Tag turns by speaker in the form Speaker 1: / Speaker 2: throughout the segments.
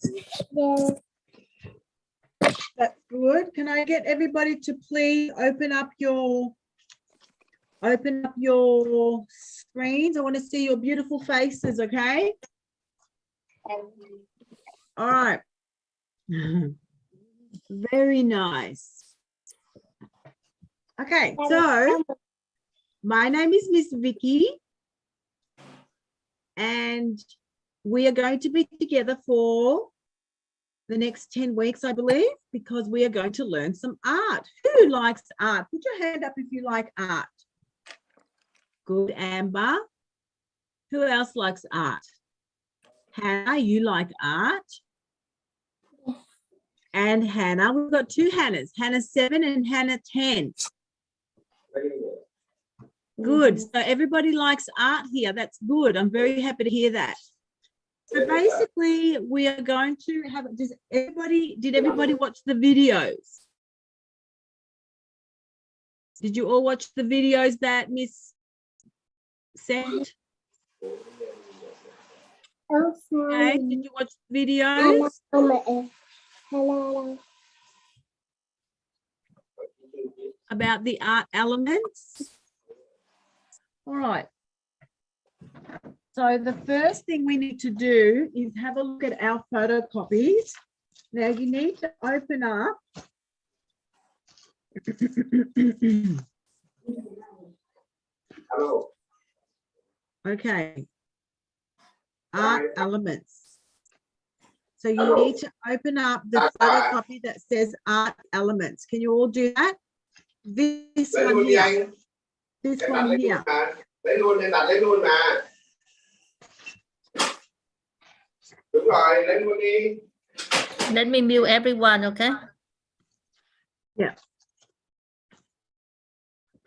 Speaker 1: Yeah.
Speaker 2: That's good. Can I get everybody to please open up your screens? I want to see your beautiful faces, okay? All right. Very nice. Okay, so my name is Miss Vicki, and we are going to be together for the next 10 weeks, I believe, because we are going to learn some art. Who likes art? Put your hand up if you like art. Good, Amber. Who else likes art? Hannah, you like art? And Hannah, we've got two Hannahs, Hannah 7 and Hannah 10. Good. So everybody likes art here. That's good. I'm very happy to hear that. So basically, we are going to have. Did everybody watch the videos? Did you all watch the videos that Miss sent? Okay. Did you watch the videos?
Speaker 1: Hello.
Speaker 2: About the art elements? All right. So the first thing we need to do is have a look at our photocopies. Now you need to open up.
Speaker 3: Hello.
Speaker 2: Okay. Art elements. So you need to open up the photocopy that says art elements. Can you all do that? This one here. This one here.
Speaker 4: Let me mute everyone, okay?
Speaker 2: Yeah.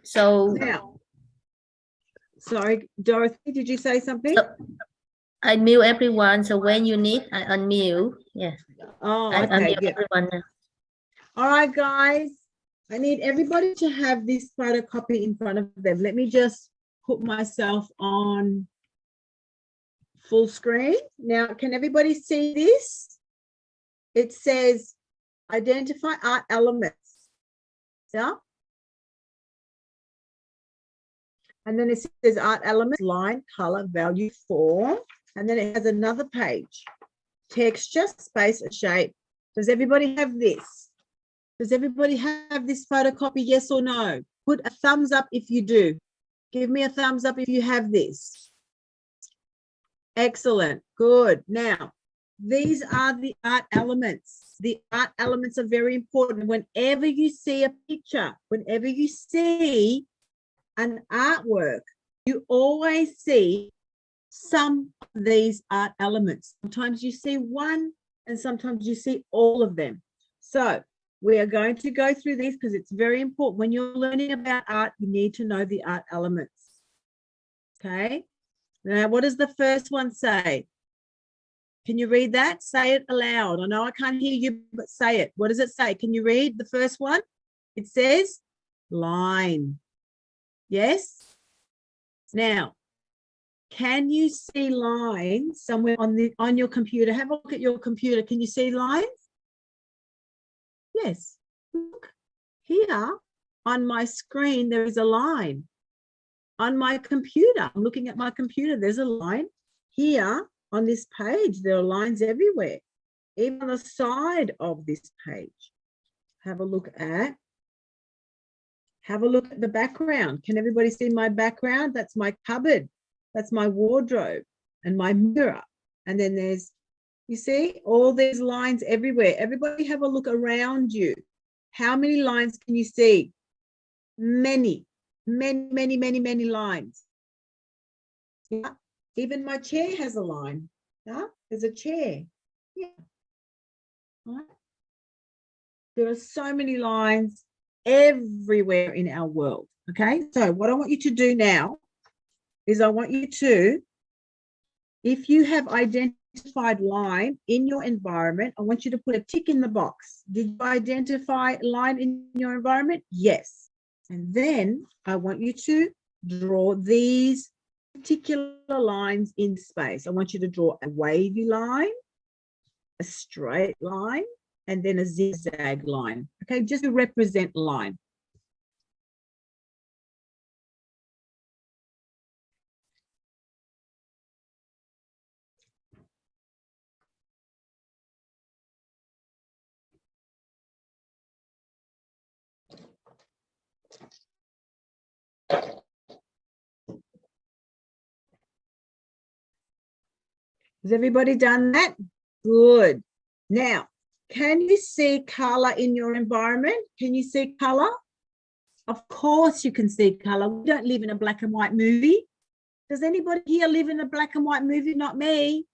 Speaker 4: So
Speaker 2: Now, sorry, Dorothy, did you say something?
Speaker 4: I mute everyone. So when you need, I unmute. Yeah.
Speaker 2: Oh,
Speaker 4: I
Speaker 2: okay.
Speaker 4: unmute
Speaker 2: Yeah.
Speaker 4: everyone now.
Speaker 2: All right, guys. I need everybody to have this photocopy in front of them. Let me just put myself on full screen. Now, can everybody see this? It says identify art elements. Yeah. And then it says art elements, line, color, value, form. And then it has another page. Texture, space, and shape. Does everybody have this? Does everybody have this photocopy, yes or no? Put a thumbs up if you do. Give me a thumbs up if you have this. Excellent, good. Now, these are the art elements. The art elements are very important. Whenever you see a picture, whenever you see an artwork, you always see some of these art elements. Sometimes you see one and sometimes you see all of them. So we are going to go through these because it's very important. When you're learning about art, you need to know the art elements. Okay. Now, what does the first one say? Can you read that? Say it aloud. I know I can't hear you, but say it. What does it say? Can you read the first one? It says line. Yes. Now, can you see lines somewhere on your computer? Have a look at your computer. Can you see lines? Yes. Look here on my screen, there is a line. On my computer, I'm looking at my computer, there's a line. Here on this page, there are lines everywhere, even on the side of this page. Have a look at the background. Can everybody see my background? That's my cupboard. That's my wardrobe and my mirror. And then there's, you see, all these lines everywhere. Everybody have a look around you. How many lines can you see? Many, many, many, many, many lines. Yeah. Even my chair has a line. Yeah. There's a chair. Yeah. All right. There are so many lines everywhere in our world. Okay. So what I want you to do now is I want you to, if you have identified line in your environment, I want you to put a tick in the box. Did you identify line in your environment? Yes. And then I want you to draw these particular lines in space. I want you to draw a wavy line. a straight line, and then a zigzag line. Okay, just to represent line. Has everybody done that? Good. Now, can you see color in your environment? Can you see color? Of course you can see color. We don't live in a black and white movie. Does anybody here live in a black and white movie? Not me.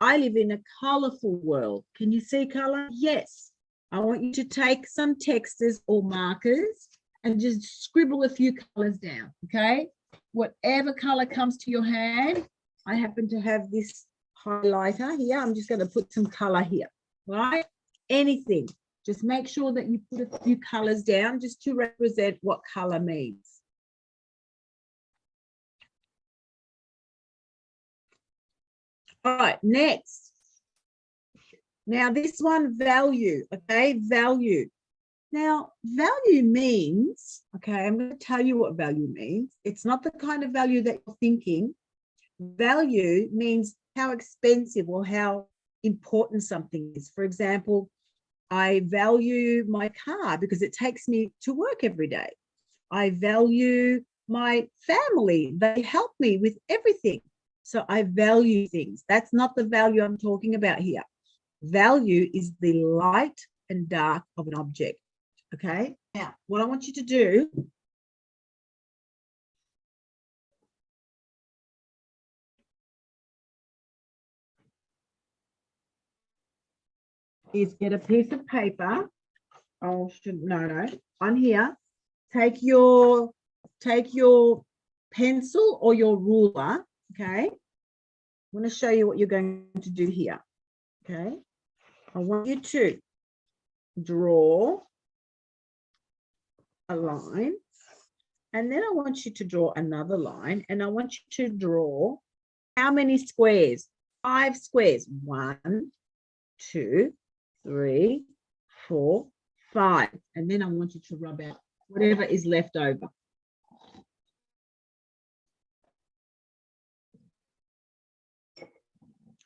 Speaker 2: I live in a colorful world. Can you see color? Yes. I want you to take some textures or markers and just scribble a few colors down, okay? Whatever color comes to your hand. I happen to have this highlighter here. I'm just going to put some color here, right? Anything. Just make sure that you put a few colors down just to represent what color means. All right, next. Now this one, value, okay, value. Now, value means, okay, I'm going to tell you what value means. It's not the kind of value that you're thinking. Value means how expensive or how important something is. For example, I value my car because it takes me to work every day. I value my family. They help me with everything. So I value things. That's not the value I'm talking about here. Value is the light and dark of an object. Okay. Now, what I want you to do is get a piece of paper. Oh, no. On here, take your pencil or your ruler. Okay. I want to show you what you're going to do here. Okay. I want you to draw a line, and then I want you to draw another line, and I want you to draw how many squares? 5 squares. 1, 2, 3, 4, 5. And then I want you to rub out whatever is left over.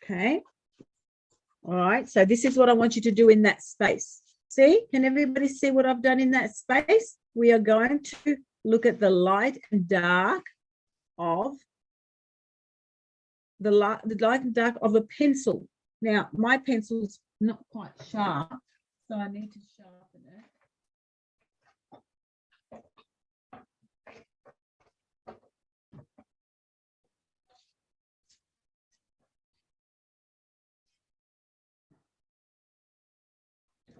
Speaker 2: Okay. All right. So this is what I want you to do in that space. See, can everybody see what I've done in that space? We are going to look at the light and dark of the light and dark of a pencil. Now, my pencil's not quite sharp, so I need to sharpen it.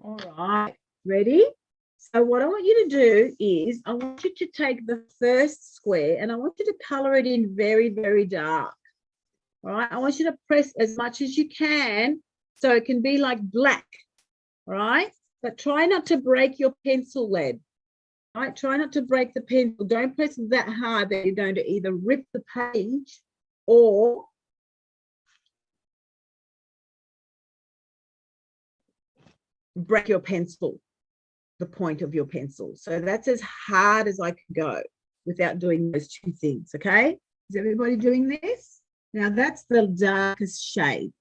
Speaker 2: All right, ready? So what I want you to do is I want you to take the first square and I want you to color it in very, very dark. All right, I want you to press as much as you can so it can be like black. All right, but try not to break your pencil lead. All right, try not to break the pencil. Don't press that hard that you're going to either rip the page or break your pencil, the point of your pencil. So that's as hard as I can go without doing those two things, okay? Is everybody doing this? Now that's the darkest shade.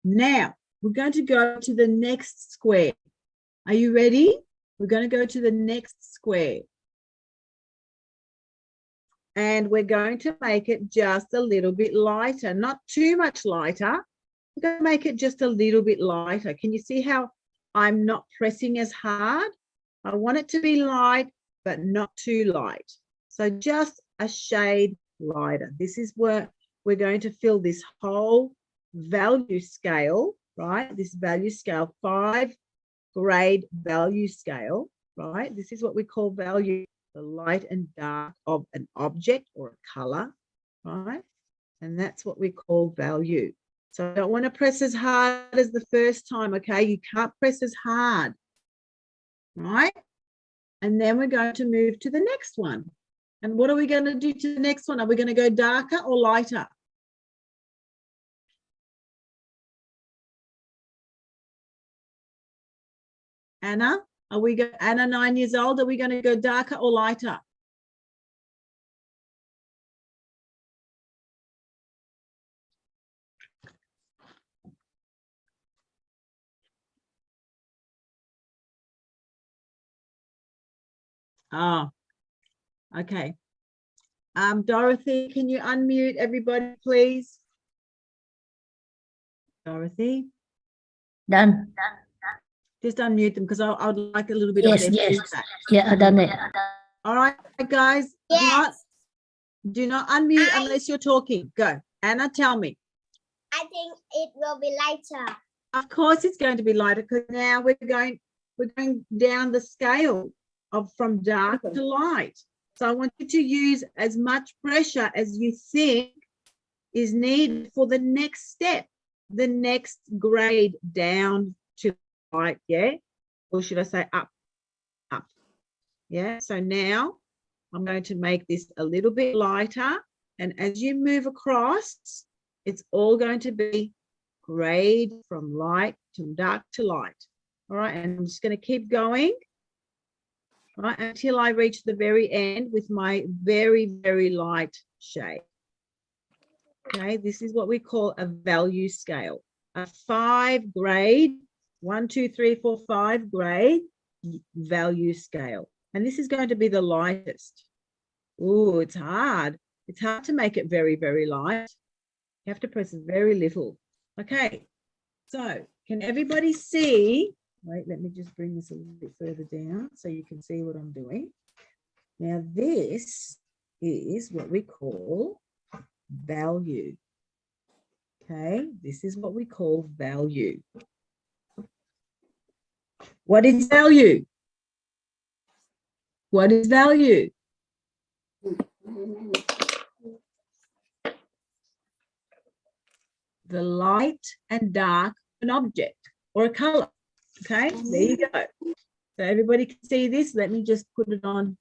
Speaker 2: Now we're going to go to the next square. Are you ready? We're going to go to the next square. And we're going to make it just a little bit lighter, not too much lighter. We're going to make it just a little bit lighter. Can you see how I'm not pressing as hard? I want it to be light, but not too light. So just a shade lighter. This is where we're going to fill this whole value scale, right? This value scale, 5 grade value scale, right? This is what we call value, the light and dark of an object or a color, right? And that's what we call value. So I don't want to press as hard as the first time, okay? You can't press as hard, right? And then we're going to move to the next one. And what are we going to do to the next one? Are we going to go darker or lighter? Anna, Anna 9 years old, are we going to go darker or lighter? Oh, okay. Dorothy, can you unmute everybody, please? Dorothy,
Speaker 4: Done.
Speaker 2: just unmute them because I would like a little bit
Speaker 4: Yes,
Speaker 2: of their
Speaker 4: yes.
Speaker 2: feedback.
Speaker 4: Yeah, I done it.
Speaker 2: All right, guys.
Speaker 1: Yes.
Speaker 2: Do not unmute unless you're talking. Go. Anna, tell me.
Speaker 1: I think it will be lighter.
Speaker 2: Of course it's going to be lighter because now we're going down the scale of from dark to light. So I want you to use as much pressure as you think is needed for the next step, the next grade down to light, yeah? Or should I say up? Up. Yeah, so now I'm going to make this a little bit lighter, and as you move across, it's all going to be grade from light to dark to light. All right, and I'm just going to keep going, right, until I reach the very end with my very, very light shade. Okay, this is what we call a value scale, a 5 grade, 1, 2, 3, 4, 5 grade value scale. And this is going to be the lightest. Oh, it's hard. It's hard to make it very, very light. You have to press very little. Okay, so can everybody see? Wait, let me just bring this a little bit further down so you can see what I'm doing. Now, this is what we call value. Okay, this is what we call value. What is value? What is value? The light and dark of an object or a color. Okay, there you go. So everybody can see this. Let me just put it on.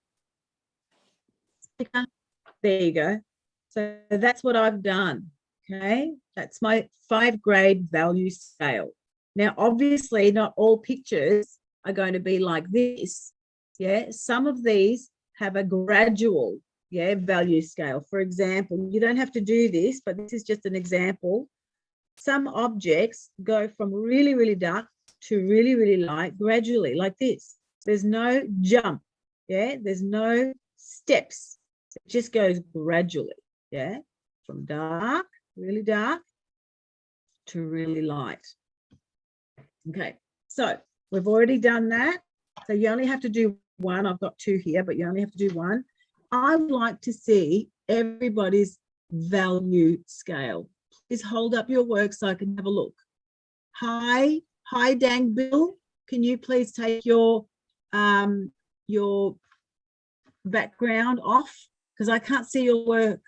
Speaker 2: There you go. So that's what I've done. Okay, that's my 5 grade value scale. Now, obviously, not all pictures are going to be like this. Yeah, some of these have a gradual, yeah, value scale. For example, you don't have to do this, but this is just an example. Some objects go from really, really dark to really, really light gradually, like this. There's no jump, yeah, there's no steps. It just goes gradually, yeah, from dark, really dark to really light. Okay, so we've already done that. So you only have to do one. I've got 2 here, but you only have to do one. I would like to see everybody's value scale. Please hold up your work so I can have a look. Hi, Dang Bill. Can you please take your background off because I can't see your work.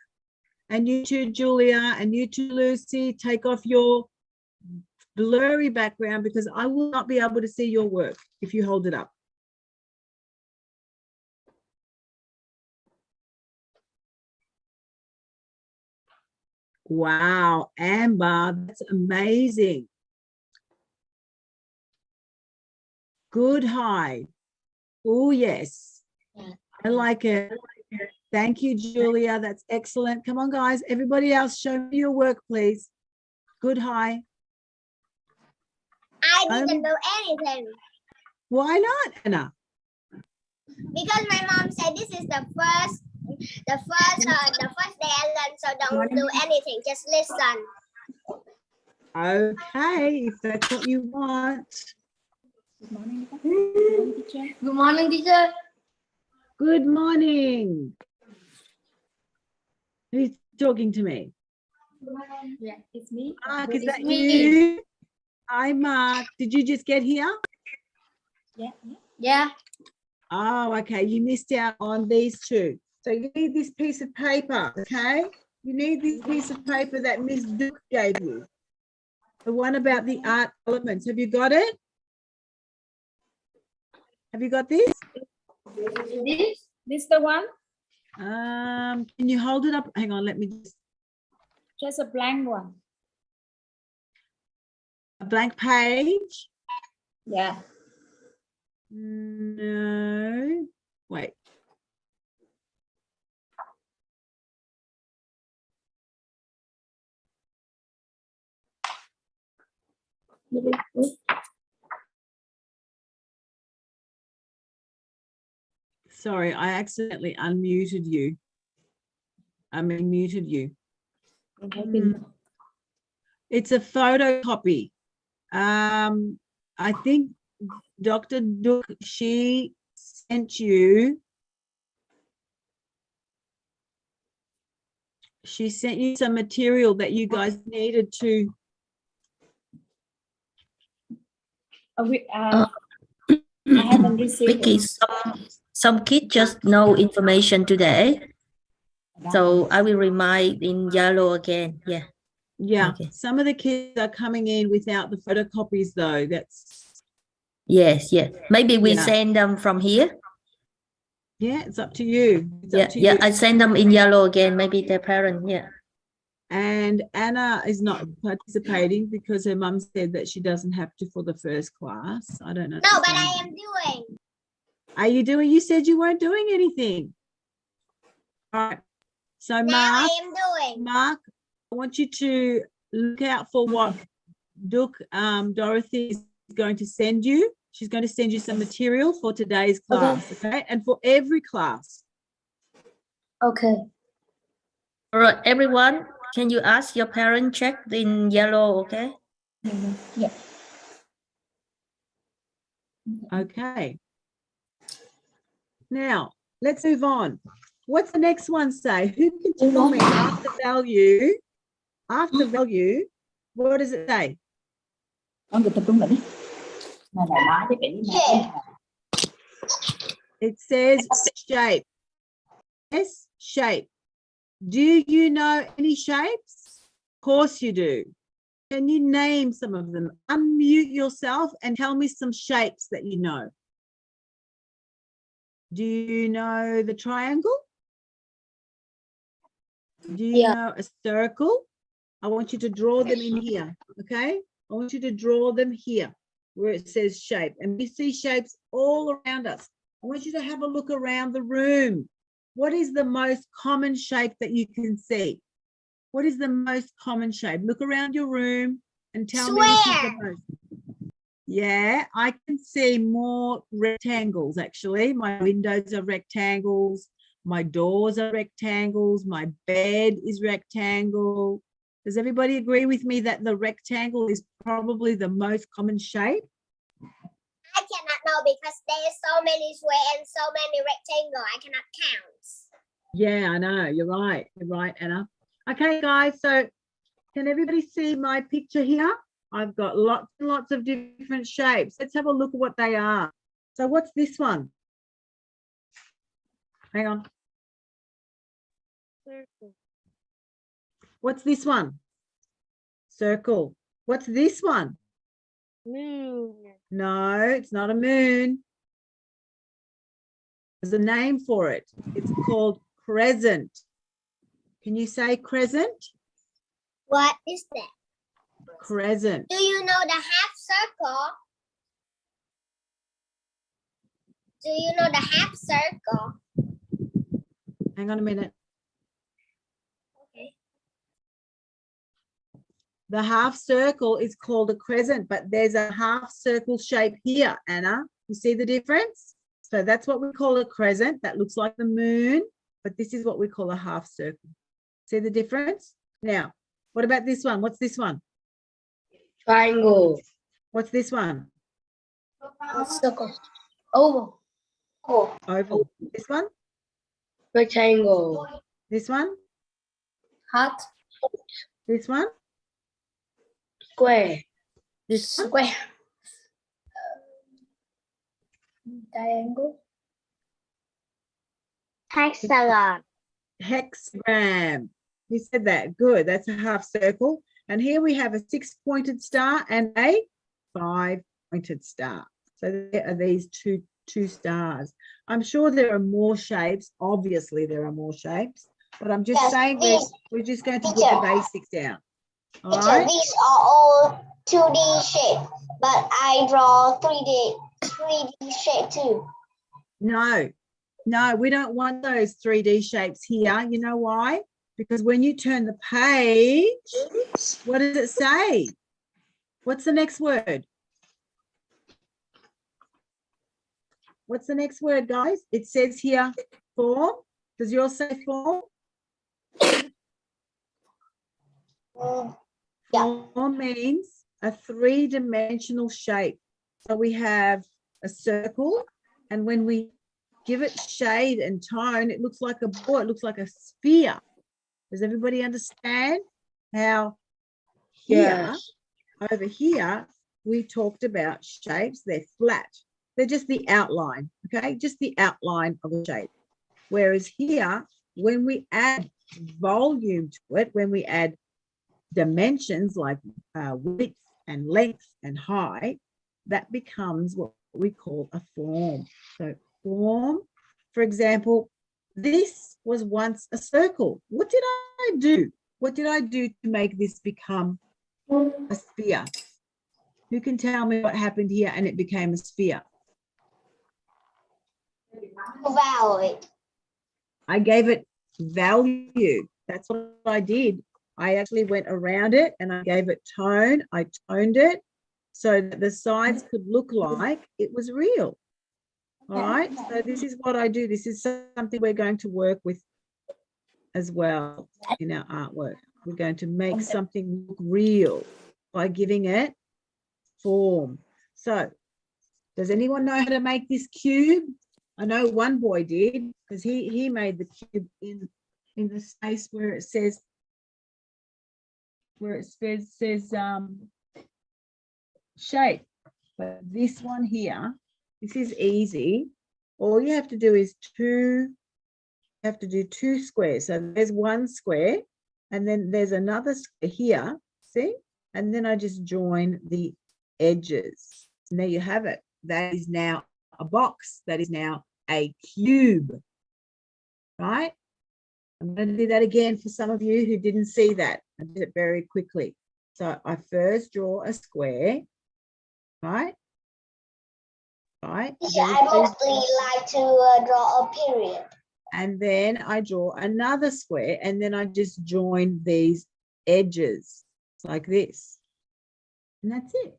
Speaker 2: And you too, Julia, and you too, Lucy, take off your blurry background because I will not be able to see your work if you hold it up. Wow, Amber, that's amazing. Good high. Oh, yes. I like it. Thank you, Julia. That's excellent. Come on, guys. Everybody else, show me your work, please. Good high.
Speaker 1: I didn't do anything.
Speaker 2: Why not, Anna?
Speaker 1: Because my mom said this is the first day I learned, so don't do anything, just listen.
Speaker 2: Okay, if that's what you want.
Speaker 3: Good morning, teacher. Good morning, teacher.
Speaker 2: Good morning. Who's talking to me?
Speaker 3: Yeah, it's me.
Speaker 2: Mark, is
Speaker 3: It's
Speaker 2: that
Speaker 3: me.
Speaker 2: you? Hi, Mark. Did you just get here?
Speaker 3: Yeah.
Speaker 2: Oh, okay. You missed out on these 2. So you need this piece of paper, okay? You need this piece of paper that Ms. Duke gave you. The one about the art elements. Have you got it? Have you got this?
Speaker 3: This the one?
Speaker 2: Can you hold it up? Hang on, let me
Speaker 3: Just a blank one.
Speaker 2: a blank page.
Speaker 3: Yeah.
Speaker 2: No. Wait. Sorry, I accidentally unmuted you. I mean, muted you. It's a photocopy. I think Dr. Duc, she sent you. She sent you some material that you guys needed to.
Speaker 3: I haven't received
Speaker 4: Vicky,
Speaker 3: it.
Speaker 4: some kids just know information today. So I will remind in yellow again. Yeah.
Speaker 2: Yeah,
Speaker 4: Okay.
Speaker 2: some of the kids are coming in without the photocopies though. That's,
Speaker 4: Yes, yes. Maybe we
Speaker 2: Yeah.
Speaker 4: send them from here.
Speaker 2: yeah, it's up to you. It's
Speaker 4: Yeah,
Speaker 2: up to
Speaker 4: yeah.
Speaker 2: you.
Speaker 4: I send them in yellow again. Maybe their parent. Yeah.
Speaker 2: And Anna is not participating because her mum said that she doesn't have to for the first class. I don't know.
Speaker 1: No, but I am doing.
Speaker 2: Are you doing? You said you weren't doing anything. All right. So
Speaker 1: Now
Speaker 2: Mark,
Speaker 1: I am doing.
Speaker 2: Mark, I want you to look out for what Dorothy is going to send you. She's going to send you some material for today's class, okay? And for every class.
Speaker 4: Okay. All right, everyone. Can you ask your parent check in yellow? Okay.
Speaker 3: Yeah.
Speaker 2: Okay. Now, let's move on. What's the next one say? Who can tell me after value? After value, what does it say?
Speaker 3: Con tập trung lại đi. Mà lại nói với bạn
Speaker 1: Shape.
Speaker 2: It says shape. Yes, shape. Do you know any shapes? Of course you do. Can you name some of them? Unmute yourself and tell me some shapes that you know. Do you know the triangle? Do you know a circle? I want you to draw them in here, okay? I want you to draw them here where it says shape. And we see shapes all around us. I want you to have a look around the room. What is the most common shape that you can see? What is the most common shape? Look around your room and tell me which is the most. Yeah, I can see more rectangles actually. My windows are rectangles. My doors are rectangles. My bed is rectangle. Does everybody agree with me that the rectangle is probably the most common shape?
Speaker 1: I cannot know because there is so many square and so many rectangle. I cannot count.
Speaker 2: Yeah, I know. You're right. You're right, Anna. Okay, guys. So can everybody see my picture here? I've got lots and lots of different shapes. Let's have a look at what they are. So what's this one? Hang on.
Speaker 1: Circle.
Speaker 2: What's this one? Circle. What's this one?
Speaker 1: Moon.
Speaker 2: No, it's not a moon. There's a name for it. It's called crescent. Can you say crescent?
Speaker 1: What is that?
Speaker 2: Crescent.
Speaker 1: Do you know the half circle? Do you know the half circle?
Speaker 2: Hang on a minute.
Speaker 1: Okay.
Speaker 2: The half circle is called a crescent, but there's a half circle shape here, Anna. You see the difference? So that's what we call a crescent. That looks like the moon, but this is what we call a half circle. See the difference? Now, what about this one? What's this one?
Speaker 5: Triangle.
Speaker 2: What's this one?
Speaker 5: Circle. Oval.
Speaker 2: Oval. This one?
Speaker 5: Rectangle.
Speaker 2: This one?
Speaker 5: Heart.
Speaker 2: This one?
Speaker 5: Square.
Speaker 2: This one?
Speaker 5: Square. Triangle.
Speaker 1: Hexagon.
Speaker 2: Hexagram. You said that. Good. That's a half circle. And here we have a 6-pointed star and a 5-pointed star. So there are these two stars. I'm sure there are more shapes. Obviously, there are more shapes. But I'm just saying we're just going to put the basics down. All right?
Speaker 1: These are all 2D shapes, but I draw 3D 3D shape too.
Speaker 2: No, no, we don't want those 3D shapes here. You know why? Because when you turn the page, what does it say? What's the next word? What's the next word, guys? It says here, form. Does yours say form?
Speaker 1: Yeah.
Speaker 2: Form means a three-dimensional shape. So we have a circle, and when we give it shade and tone, it looks like a ball, it looks like a sphere. Does everybody understand how here, over here, we talked about shapes, they're flat. They're just the outline, okay? Just the outline of a shape. Whereas here, when we add volume to it, when we add dimensions like width and length and height, that becomes what we call a form. So form, for example, this was once a circle. What did I do? What did I do to make this become a sphere? Who can tell me what happened here and it became a sphere?
Speaker 1: Value.
Speaker 2: I gave it value. That's what I did. I actually went around it and I gave it tone. I toned it so that the sides could look like it was real. All right. So this is what I do. This is something we're going to work with as well in our artwork. We're going to make something look real by giving it form. So does anyone know how to make this cube? I know one boy did, because he made the cube in the space where it says shape. But this one here, this is easy. All you have to do is two squares. So there's one square, and then there's another square here, see? And then I just join the edges. And there you have it. That is now a box. That is now a cube, right? I'm going to do that again for some of you who didn't see that. I did it very quickly. So I first draw a square, right? Right.
Speaker 1: Yeah, I mostly like to draw a period.
Speaker 2: And then I draw another square, and then I just join these edges like this. And that's it.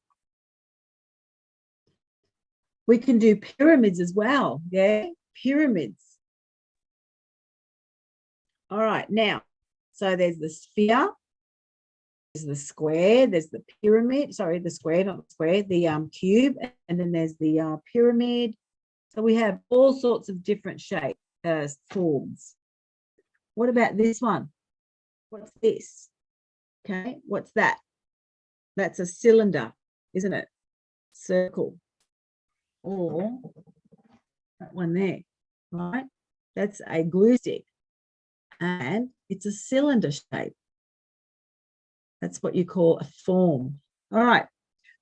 Speaker 2: We can do pyramids as well. Yeah, pyramids. All right, now, so there's the sphere, there's the square, there's the pyramid, sorry, the square, not the square, the cube, and then there's the pyramid. So we have all sorts of different shapes, forms. What about this one? What's this? Okay, what's that? That's a cylinder, isn't it? Circle. Or that one there, right? That's a glue stick. And it's a cylinder shape. That's what you call a form. All right.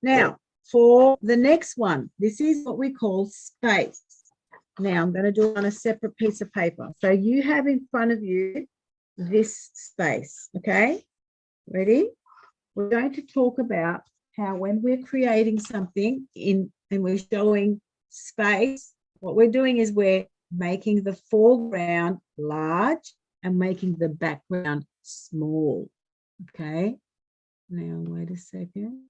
Speaker 2: Now, for the next one, this is what we call space. Now, I'm going to do it on a separate piece of paper. So you have in front of you this space, okay? Ready? We're going to talk about how when we're creating something and we're showing space, what we're doing is we're making the foreground large and making the background small. Okay. Now, wait a second.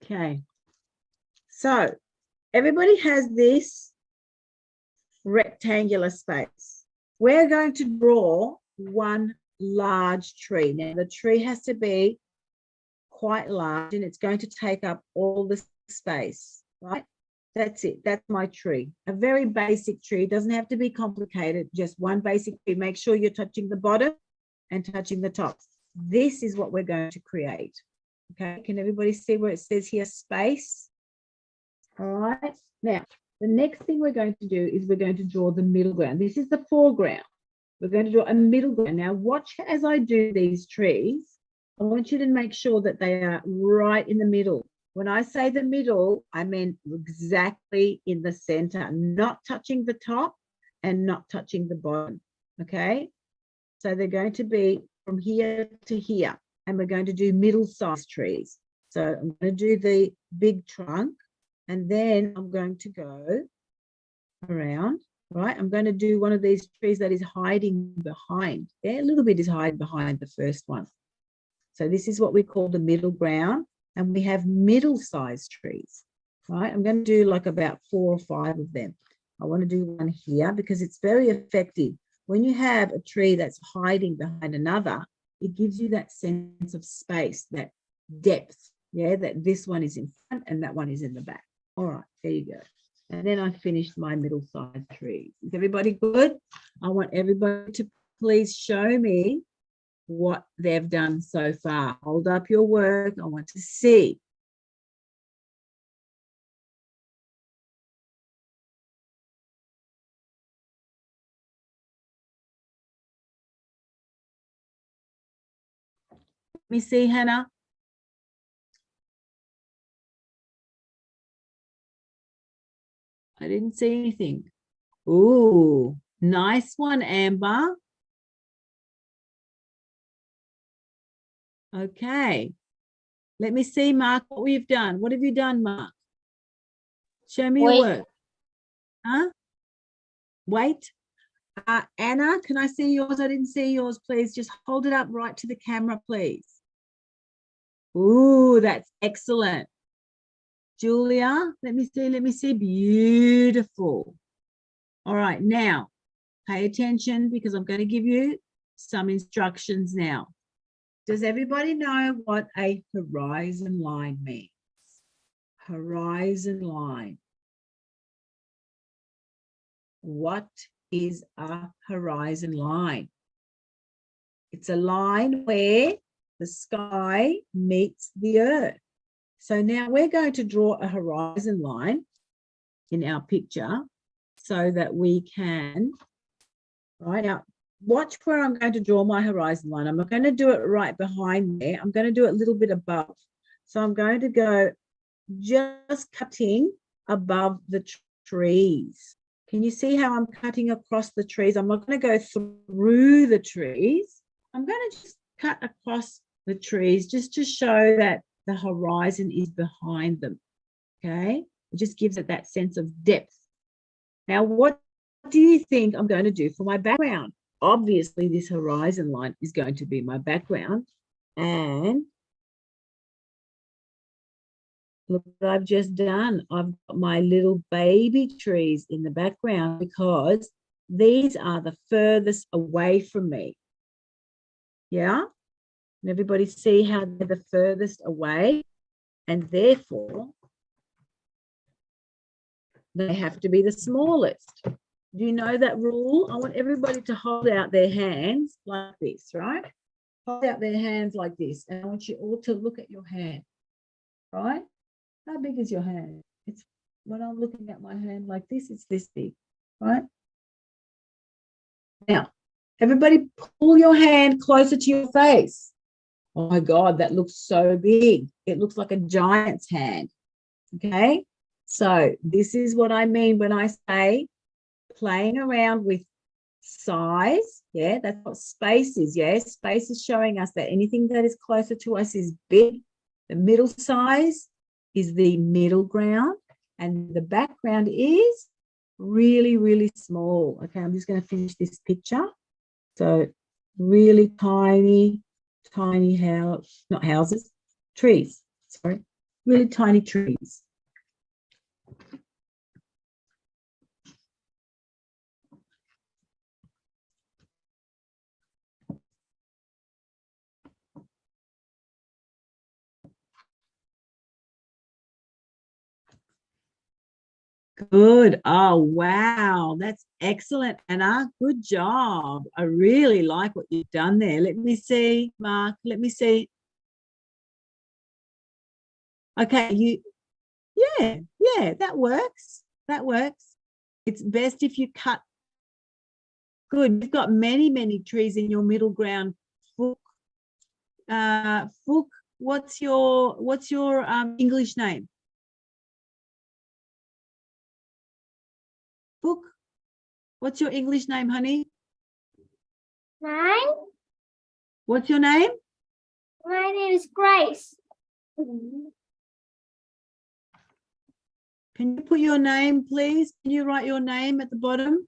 Speaker 2: Okay. So everybody has this rectangular space. We're going to draw one large tree. Now, the tree has to be quite large and it's going to take up all the space, right? That's it. That's my tree. A very basic tree. It doesn't have to be complicated. Just one basic tree. Make sure you're touching the bottom and touching the top. This is what we're going to create. Okay. Can everybody see where it says here space? All right. Now, the next thing we're going to do is we're going to draw the middle ground. This is the foreground. We're going to draw a middle ground. Now, watch as I do these trees. I want you to make sure that they are right in the middle. When I say the middle, I mean exactly in the center, not touching the top and not touching the bottom, okay? So they're going to be from here to here, and we're going to do middle-sized trees. So I'm going to do the big trunk, and then I'm going to go around, right? I'm going to do one of these trees that is hiding behind. Yeah, a little bit is hiding behind the first one. So this is what we call the middle ground. And we have middle-sized trees, right? I'm going to do like about 4 or 5 of them. I want to do one here because it's very effective. When you have a tree that's hiding behind another, it gives you that sense of space, that depth, yeah, that this one is in front and that one is in the back. All right, there you go. And then I finished my middle-sized trees. Is everybody good? I want everybody to please show me what they've done so far. Hold up your work. I want to see. Let me see, Hannah. I didn't see anything. Ooh, nice one, Amber. Okay. Let me see, Mark, what we've done. What have you done, Mark? Show me your
Speaker 5: Wait.
Speaker 2: work. Huh? Wait. Anna, can I see yours? I didn't see yours, please. Just hold it up right to the camera, please. Ooh, that's excellent. Julia, let me see. Beautiful. All right, now, pay attention because I'm going to give you some instructions now. Does everybody know what a horizon line means? Horizon line. What is a horizon line? It's a line where the sky meets the earth. So now we're going to draw a horizon line in our picture so that we can, right now, watch where I'm going to draw my horizon line. I'm not going to do it right behind there. I'm going to do it a little bit above. So I'm going to go just cutting above the trees. Can you see how I'm cutting across the trees? I'm not going to go through the trees. I'm going to just cut across the trees just to show that the horizon is behind them, okay? It just gives it that sense of depth. Now, what do you think I'm going to do for my background? Obviously, this horizon line is going to be my background. And look what I've just done. I've got my little baby trees in the background because these are the furthest away from me. Yeah? And everybody see how they're the furthest away? And therefore, they have to be the smallest. Do you know that rule? I want everybody to hold out their hands like this, right? Hold out their hands like this. And I want you all to look at your hand, right? How big is your hand? It's when I'm looking at my hand like this, it's this big, right? Now, everybody pull your hand closer to your face. Oh my God, that looks so big. It looks like a giant's hand, okay? So this is what I mean when I say playing around with size. Yeah, that's what space is. Yeah, space is showing us that anything that is closer to us is big. The middle size is the middle ground, and the background is really, really small. Okay, I'm just going to finish this picture. So really tiny house, not houses, trees, sorry, really tiny trees. Good. Oh, wow. That's excellent, Anna. Good job. I really like what you've done there. Let me see, Mark. Let me see. Okay, yeah, that works. That works. It's best if you cut. Good. You've got many, many trees in your middle ground. Fook, what's your English name? Fook, what's your English name, honey?
Speaker 1: Mine?
Speaker 2: What's your name?
Speaker 1: My name is Grace.
Speaker 2: Can you put your name, please? Can you write your name at the bottom?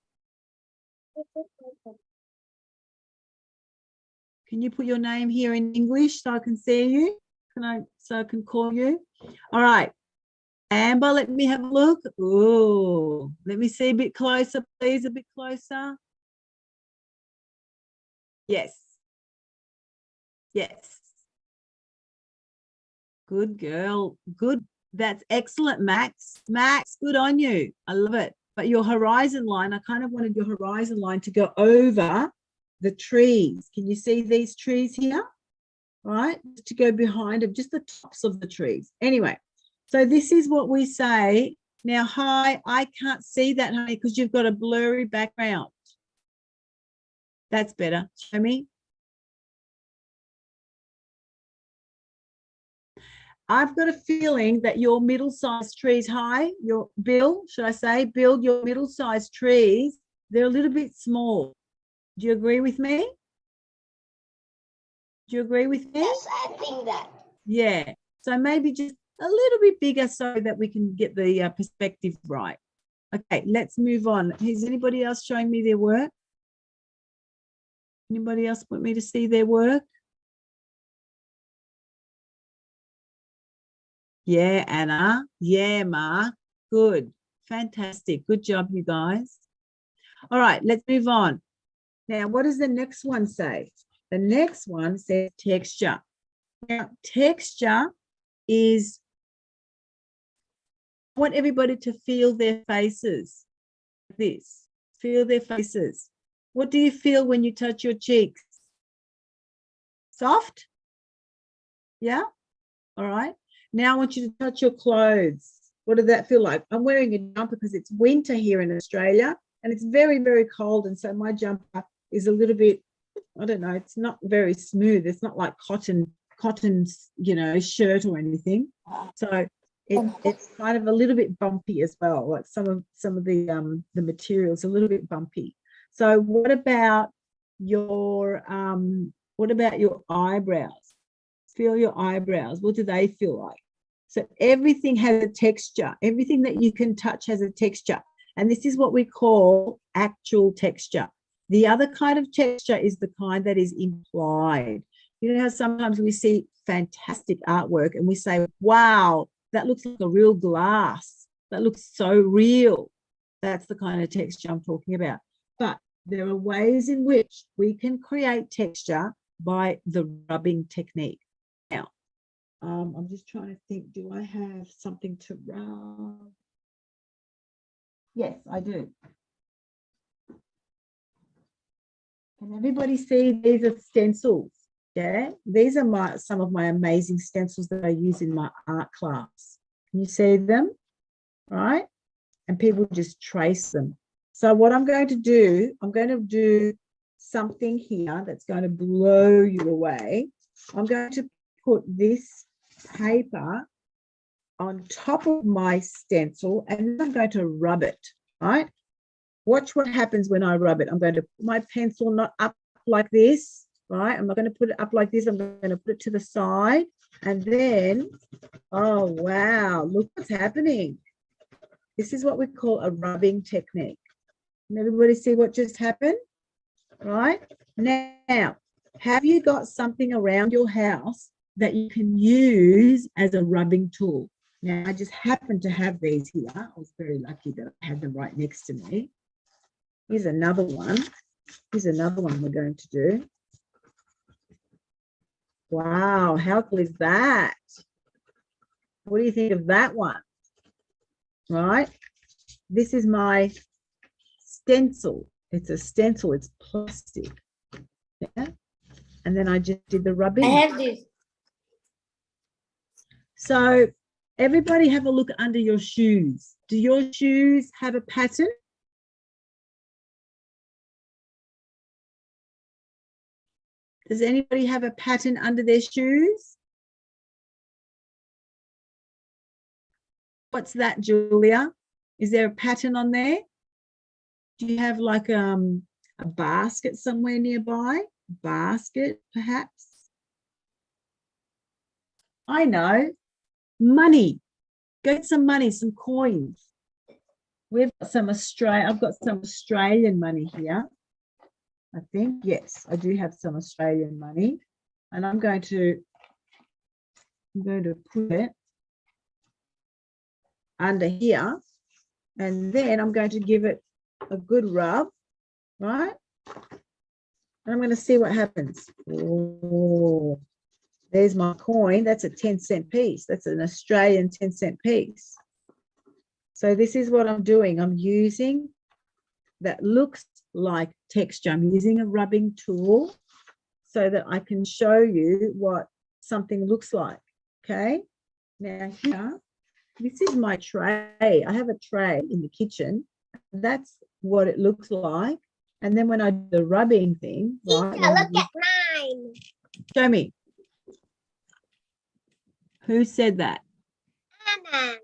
Speaker 2: Can you put your name here in English so I can see you? So I can call you? All right. Amber, let me have a look. Oh, let me see a bit closer, please, a bit closer. Yes. Yes. Good girl. Good. That's excellent, Max. Max, good on you. I love it. But your horizon line, I kind of wanted your horizon line to go over the trees. Can you see these trees here? Right? To go behind them, just the tops of the trees. Anyway, so this is what we say. Now, hi, I can't see that, honey, because you've got a blurry background. That's better. Show me. I've got a feeling that your middle-sized trees, Bill, should I say, Bill, your middle-sized trees, they're a little bit small. Do you agree with me? Do you agree with me?
Speaker 1: Yes, I think that.
Speaker 2: Yeah. So maybe just a little bit bigger so that we can get the perspective right. Okay, let's move on. Is anybody else showing me their work? Anybody else want me to see their work? Yeah, Anna. Yeah, Mark. Good. Fantastic. Good job, you guys. All right, let's move on. Now, what does the next one say? The next one says texture. Now, texture is, I want everybody to feel their faces. This. Feel their faces. What do you feel when you touch your cheeks? Soft? Yeah? All right. Now I want you to touch your clothes. What does that feel like? I'm wearing a jumper because it's winter here in Australia and it's very, very cold. And so my jumper is a little bit, I don't know, it's not very smooth. It's not like cotton, you know, shirt or anything. So it's kind of a little bit bumpy as well. Like some of the materials a little bit bumpy. So what about your eyebrows? Feel your eyebrows. What do they feel like? So everything has a texture. Everything that you can touch has a texture. And this is what we call actual texture. The other kind of texture is the kind that is implied. You know how sometimes we see fantastic artwork and we say, wow, that looks like a real glass. That looks so real. That's the kind of texture I'm talking about. But there are ways in which we can create texture by the rubbing technique. Now, I'm just trying to think, do I have something to rub? Yes, I do. Can everybody see these are stencils? Yeah, these are some of my amazing stencils that I use in my art class. Can you see them? Right? And people just trace them. So what I'm going to do something here that's going to blow you away. I'm going to put this paper on top of my stencil and I'm going to rub it, right? Watch what happens when I rub it. I'm going to put my pencil not up like this, right? I'm not going to put it up like this. I'm going to put it to the side and then, oh, wow, look what's happening. This is what we call a rubbing technique. Can everybody see what just happened? Right? Now, have you got something around your house that you can use as a rubbing tool? Now, I just happen to have these here. I was very lucky that I had them right next to me. Here's another one. Here's another one we're going to do. Wow, how cool is that? What do you think of that one? Right? this is my stencil. It's a stencil. It's plastic. Yeah. And then I just did the rubbing.
Speaker 5: I have this.
Speaker 2: So everybody have a look under your shoes. Do your shoes have a pattern? Does anybody have a pattern under their shoes? What's that, Julia? Is there a pattern on there? Do you have like a basket somewhere nearby? Basket, perhaps? I know. Money. Get some money, some coins. We've got some I've got some Australian money here. I think, yes, I do have some Australian money. And I'm going to put it under here. And then I'm going to give it a good rub, right? And I'm going to see what happens. Oh, there's my coin. That's a 10-cent piece. That's an Australian 10-cent piece. So this is what I'm doing. I'm using that looks like texture. I'm using a rubbing tool so that I can show you what something looks like. Okay. Now here, this is my tray. I have a tray in the kitchen. That's what it looks like. And then when I do the rubbing thing, right,
Speaker 1: Teacher, look at mine.
Speaker 2: show me. Who said that?
Speaker 1: Anna.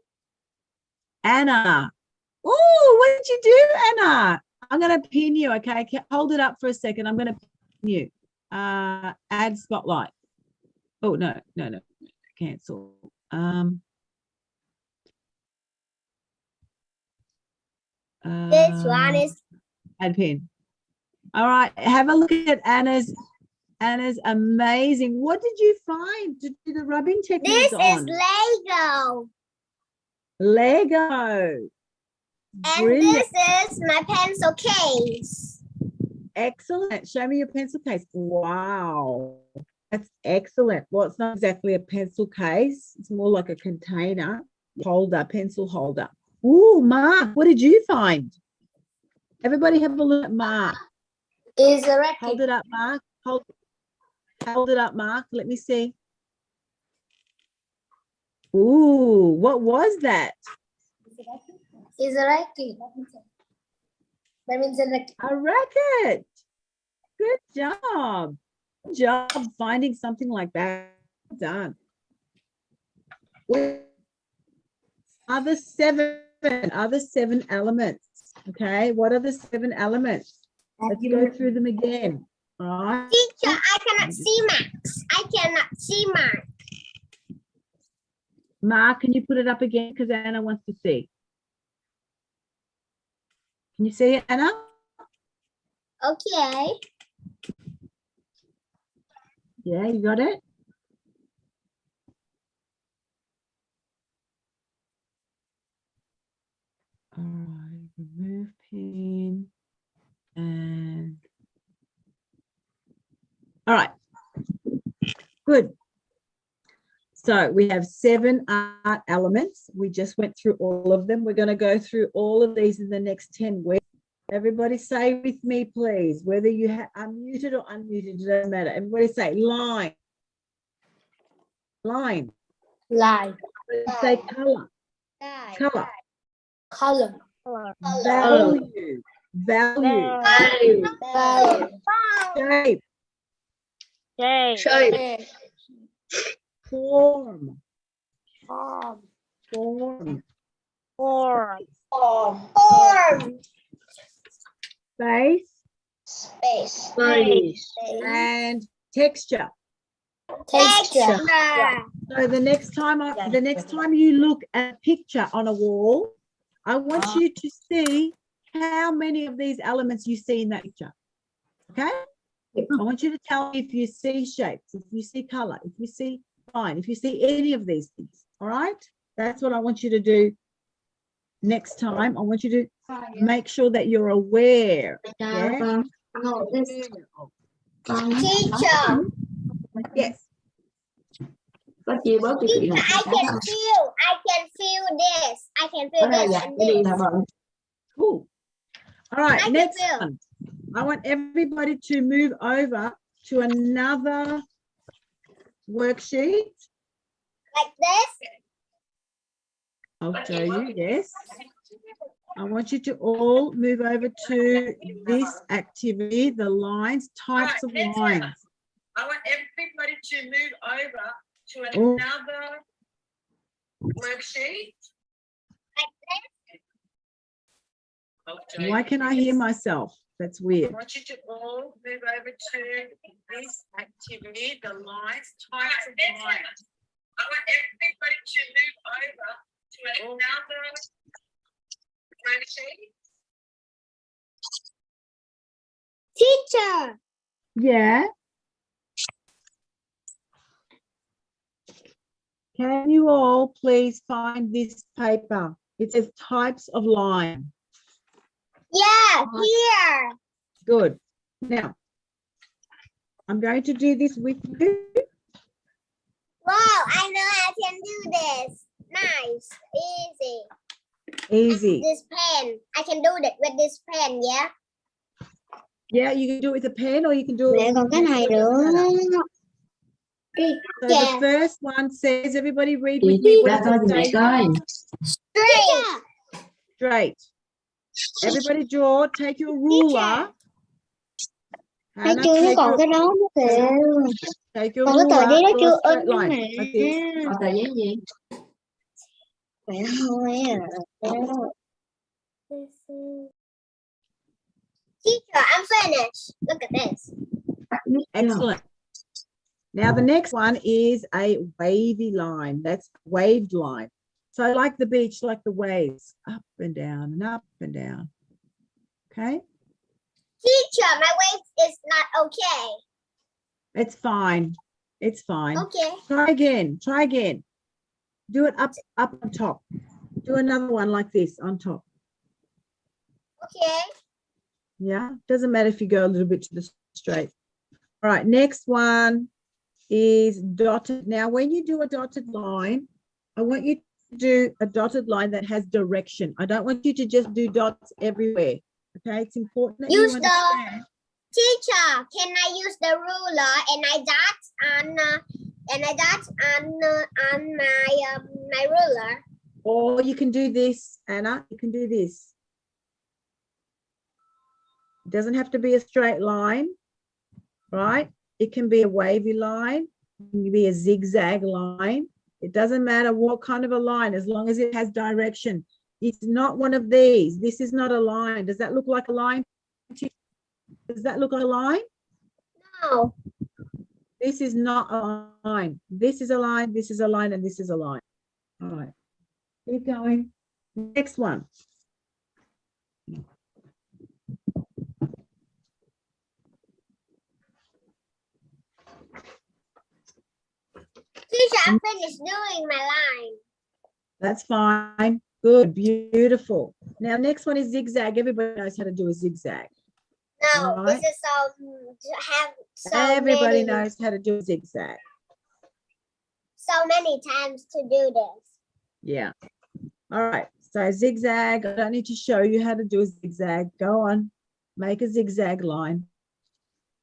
Speaker 2: Anna. Oh, what did you do, Anna? I'm going to pin you, okay? Hold it up for a second. I'm going to pin you. Add spotlight. Oh, no. Cancel.
Speaker 1: This one is
Speaker 2: add pin. All right. Have a look at Anna's amazing. What did you find to do the rubbing technique
Speaker 1: this
Speaker 2: on?
Speaker 1: is Lego.
Speaker 2: Lego.
Speaker 1: And
Speaker 2: Brilliant.
Speaker 1: this is my pencil case.
Speaker 2: Excellent. Show me your pencil case. Wow. That's excellent. Well, it's not exactly a pencil case. It's more like a container holder, pencil holder. Ooh, Mark, what did you find? Everybody have a look at Mark.
Speaker 5: Is a racket.
Speaker 2: Hold it up, Mark. Hold it up, Mark. Let me see. Ooh, what was that?
Speaker 5: Is a racket. Badminton racket.
Speaker 2: A racket. Good job. Good job finding something like that. Well done. Other seven elements. Okay, what are the 7 elements? Let's go through them again. All right.
Speaker 1: Teacher, I cannot see Max. I cannot see Mark.
Speaker 2: Mark, can you put it up again? Because Anna wants to see. Can you see it, Anna?
Speaker 1: Okay.
Speaker 2: Yeah, you got it? All right, remove pin and all right, good. So we have 7 art elements. We just went through all of them. We're going to go through all of these in the next 10 weeks. Everybody say with me, please, whether you are muted or unmuted, it doesn't matter. Everybody say line. Line.
Speaker 5: Line.
Speaker 2: Say color. Color.
Speaker 5: Column.
Speaker 2: Value. Value. Shape.
Speaker 5: Shape.
Speaker 2: Form. Space. And texture.
Speaker 5: Texture.
Speaker 2: So the next time you look at a picture on a wall, I want you to see how many of these elements you see in that picture. Okay? I want you to tell me if you see shapes, if you see color, if you see line, if you see any of these things. All right? That's what I want you to do next time. I want you to make sure that you're aware. Yeah?
Speaker 1: Teacher.
Speaker 2: Yes.
Speaker 1: Teacher, I can feel this. I can feel this and this.
Speaker 2: Cool. All right,
Speaker 1: I
Speaker 2: next
Speaker 1: will.
Speaker 2: one. I want everybody to move over to another worksheet.
Speaker 1: Like this.
Speaker 2: I'll show you, yes. I want you to all move over to this activity, the lines, types of lines.
Speaker 6: I want everybody to move over to another worksheet.
Speaker 2: Why can I hear myself? That's
Speaker 6: I
Speaker 2: weird.
Speaker 6: want you to all move over to this activity, the lines, types of lines. I want everybody to move over to another worksheet.
Speaker 1: Teacher.
Speaker 2: Yeah. Can you all please find this paper? It says types of line.
Speaker 1: Yeah, here.
Speaker 2: Good. Now, I'm going to do this with you.
Speaker 1: Wow, I know I can do this. Nice, easy.
Speaker 2: Easy.
Speaker 1: This pen, I can do it with this pen, yeah.
Speaker 2: Yeah, you can do it with a pen or you can do it
Speaker 1: Mẹ
Speaker 2: with
Speaker 1: còn cái này nữa.
Speaker 2: So the first one says, everybody read with me. What does it say?
Speaker 1: Straight.
Speaker 2: Straight. Everybody draw, take your ruler.
Speaker 5: Thấy
Speaker 2: Hannah,
Speaker 5: chưa,
Speaker 2: take
Speaker 5: còn
Speaker 2: your,
Speaker 5: cái đó nữa kìa.
Speaker 2: take your
Speaker 5: Còn cái tờ giấy
Speaker 2: ruler,
Speaker 5: đó
Speaker 2: draw
Speaker 5: chưa
Speaker 2: a
Speaker 5: in
Speaker 2: straight
Speaker 5: nữa
Speaker 2: line,
Speaker 5: nè.
Speaker 2: like this.
Speaker 3: Còn tờ giấy gì?
Speaker 5: Mẹ thôi à.
Speaker 1: Teacher, I'm finished. Look at this.
Speaker 2: Excellent. Now the next one is a wavy line. That's waved line. So like the beach, like the waves, up and down and up and down. Okay,
Speaker 1: Teacher, my weight is not okay.
Speaker 2: it's fine. It's fine.
Speaker 1: Okay.
Speaker 2: Try again. Try again. Do it up on top. Do another one like this on top.
Speaker 1: Okay.
Speaker 2: Yeah, doesn't matter if you go a little bit to the straight. All right, next one is dotted. Now, when you do a dotted line, I want you to do a dotted line that has direction. I don't want you to just do dots everywhere. Okay, it's important that
Speaker 1: Use
Speaker 2: you
Speaker 1: the
Speaker 2: understand.
Speaker 1: teacher. Can I use the ruler and I dot on my ruler?
Speaker 2: Or you can do this, Anna. You can do this. It doesn't have to be a straight line, right? It can be a wavy line. It can be a zigzag line. It doesn't matter what kind of a line, as long as it has direction. It's not one of these. This is not a line. Does that look like a line? Does that look like a line?
Speaker 1: No.
Speaker 2: This is not a line. This is a line, this is a line, and this is a line. All right. Keep going. Next one.
Speaker 1: Teacher, I'm finished doing my line.
Speaker 2: That's fine. Good, beautiful. Now, next one is zigzag. Everybody knows how to do a zigzag.
Speaker 1: No,
Speaker 2: All right.
Speaker 1: this is
Speaker 2: Everybody knows how to do a zigzag.
Speaker 1: so many times to do this.
Speaker 2: Yeah. All right. So zigzag, I don't need to show you how to do a zigzag. Go on, make a zigzag line.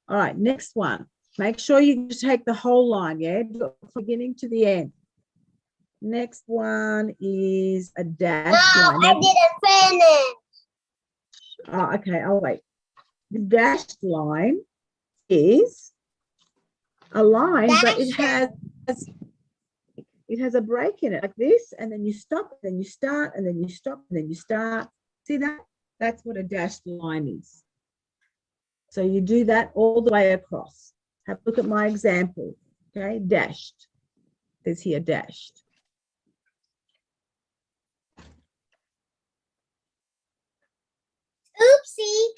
Speaker 2: All right, next one. Make sure you take the whole line, yeah, do it from beginning to the end. Next one is a dash line.
Speaker 1: I didn't finish.
Speaker 2: Oh, okay, I'll wait. The dashed line is a line, but it has a break in it like this, and then you stop, then you start, and then you stop, and then you start. See that? That's what a dashed line is. So you do that all the way across. Have a look at my example. Okay, dashed. There's here dashed.
Speaker 1: Oopsie.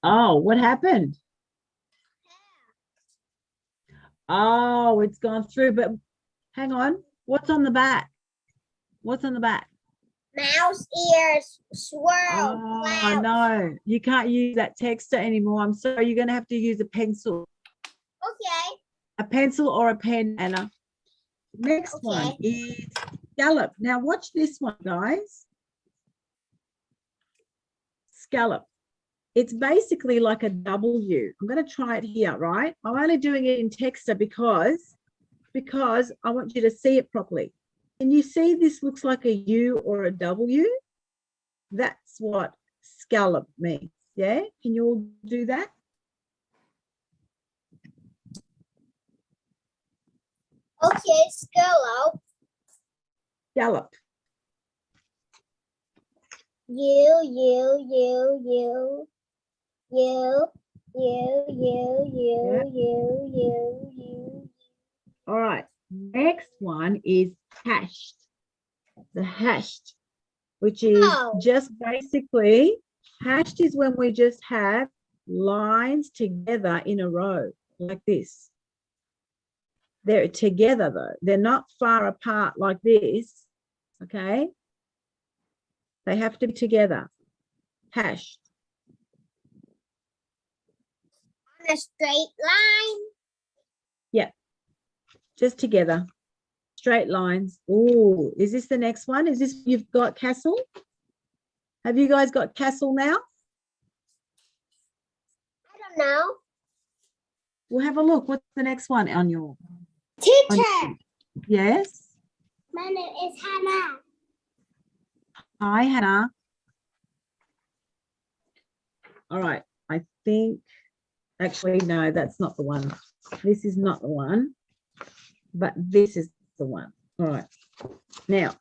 Speaker 2: Oh, what happened? Oh, it's gone through, but hang on. What's on the back? What's on the back?
Speaker 1: Mouse ears, swirl,
Speaker 2: Oh,
Speaker 1: clouds.
Speaker 2: no, you can't use that texter anymore. I'm sorry, you're going to have to use a pencil.
Speaker 1: Okay.
Speaker 2: A pencil or a pen, Anna. Next one is Gallop. Now watch this one, guys. Scallop. It's basically like a W. I'm going to try it here, right? I'm only doing it in Texter because I want you to see it properly. Can you see this looks like a U or a W? That's what scallop means. Yeah? Can you all do that?
Speaker 1: Okay, scallop.
Speaker 2: Gallop.
Speaker 1: U.
Speaker 2: All right. Next one is hashed. The hashed, which is just basically, hashed is when we just have lines together in a row like this. They're together though. They're not far apart like this, okay? They have to be together. Hashed.
Speaker 1: On a straight line.
Speaker 2: Yeah, just together. Straight lines. Oh, is this the next one? Is this, you've got castle? Have you guys got castle now?
Speaker 1: I don't know.
Speaker 2: We'll have a look. What's the next one on your?
Speaker 1: Teacher.
Speaker 2: Yes.
Speaker 1: My name is Hannah.
Speaker 2: Hi, Hannah. All right. I think, actually, no, that's not the one. This is not the one, but this is the one. All right. Now,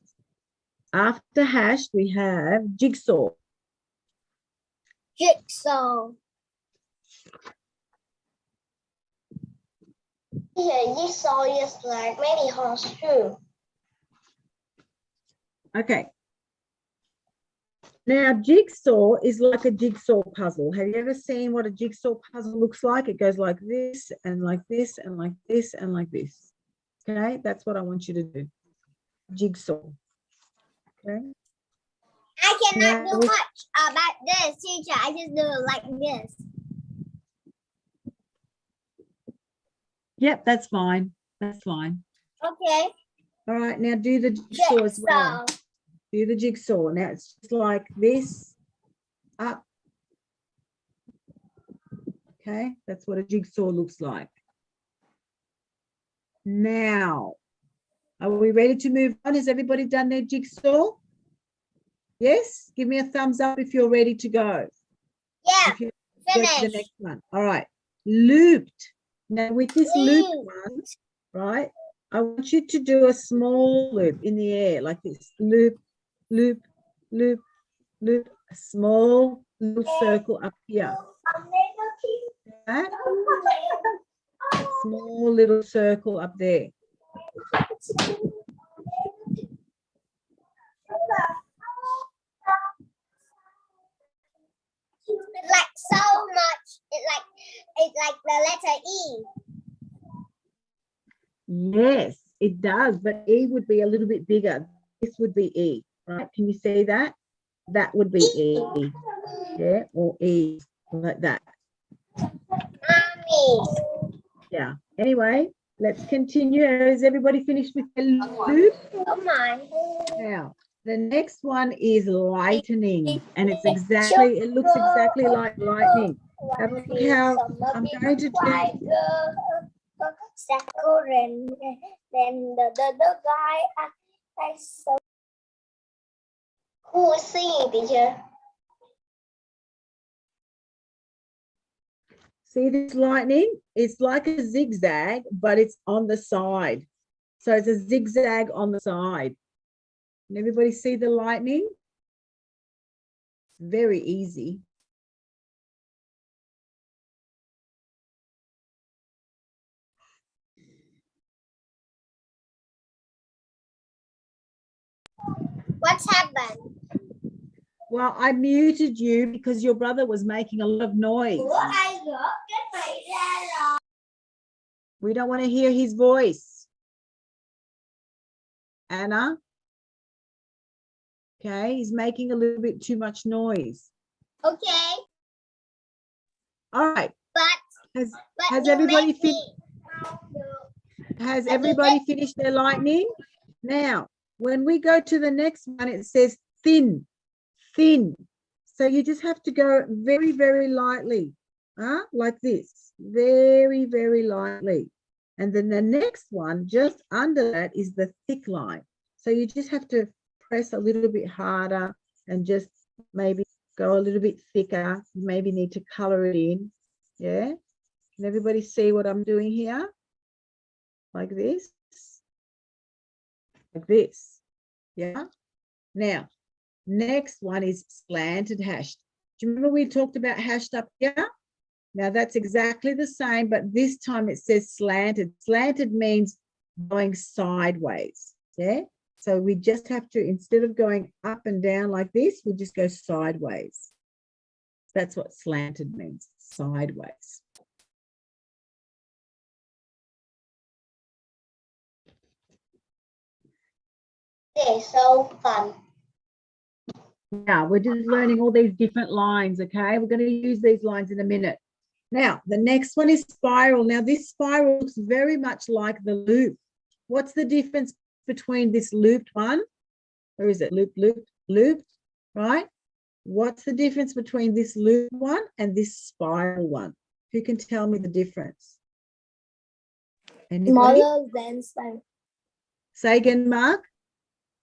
Speaker 2: after hashed, we have jigsaw.
Speaker 1: Jigsaw. Yeah, jigsaw is like maybe horseshoe.
Speaker 2: Okay. Now, jigsaw is like a jigsaw puzzle. Have you ever seen what a jigsaw puzzle looks like? It goes like this and like this and like this and like this. Okay, that's what I want you to do. Jigsaw. Okay.
Speaker 1: I cannot
Speaker 2: Now
Speaker 1: do much about this, teacher. I just do it like this.
Speaker 2: Yep, that's fine. That's fine.
Speaker 1: Okay.
Speaker 2: All right, now do the jigsaw as well. Do the jigsaw. Now it's just like this, up. Okay, that's what a jigsaw looks like. Now, are we ready to move on? Has everybody done their jigsaw? Yes? Give me a thumbs up if you're ready to go.
Speaker 1: Yeah,
Speaker 2: If you go to the
Speaker 1: finish.
Speaker 2: next one. All right. Looped. Now with this looped one, right, I want you to do a small loop in the air like this. Loop, loop, loop, loop. A small little circle up here. That small little circle up there.
Speaker 1: It's like so much. It's like the letter E.
Speaker 2: Yes, it does, but E would be a little bit bigger. This would be E, right? Can you see that? That would be E, yeah, or E, like that.
Speaker 1: Mommy.
Speaker 2: Yeah. Anyway, let's continue. Has everybody finished with the loop?
Speaker 1: Come on.
Speaker 2: Now, the next one is lightning, and it's exactly, it looks exactly like lightning. Have a look how I'm going to do.
Speaker 1: Then the guy I saw. Who is singing, teacher?
Speaker 2: See this lightning? It's like a zigzag, but it's on the side. So it's a zigzag on the side. Can everybody see the lightning? Very easy.
Speaker 1: What's happened?
Speaker 2: Well, I muted you because your brother was making a lot of noise. We don't want to hear his voice. Anna? Okay, he's making a little bit too much noise.
Speaker 1: Okay.
Speaker 2: All right.
Speaker 1: But
Speaker 2: Has everybody finished? Has everybody finished their lightning? Now, when we go to the next one, it says thin, thin. So you just have to go very, very lightly, like this, very, very lightly. And then the next one, just under that, is the thick line. So you just have to press a little bit harder and just maybe go a little bit thicker. You maybe need to color it in. Yeah. Can everybody see what I'm doing here? Like this. Like this. Yeah. Now, next one is slanted hashed. Do you remember we talked about hashed up here? Now that's exactly the same, but this time it says slanted. Slanted means going sideways. Yeah. So we just have to, instead of going up and down like this, we'll just go sideways. That's what slanted means, sideways.
Speaker 5: It's so fun.
Speaker 2: Now we're just learning all these different lines, okay? We're going to use these lines in a minute. Now, the next one is spiral. Now, this spiral looks very much like the loop. What's the difference between this looped one? Where is it? Loop, loop, looped, right? What's the difference between this loop one and this spiral one? Who can tell me the difference? Anybody?
Speaker 5: Smaller than spiral.
Speaker 2: Say again, Mark.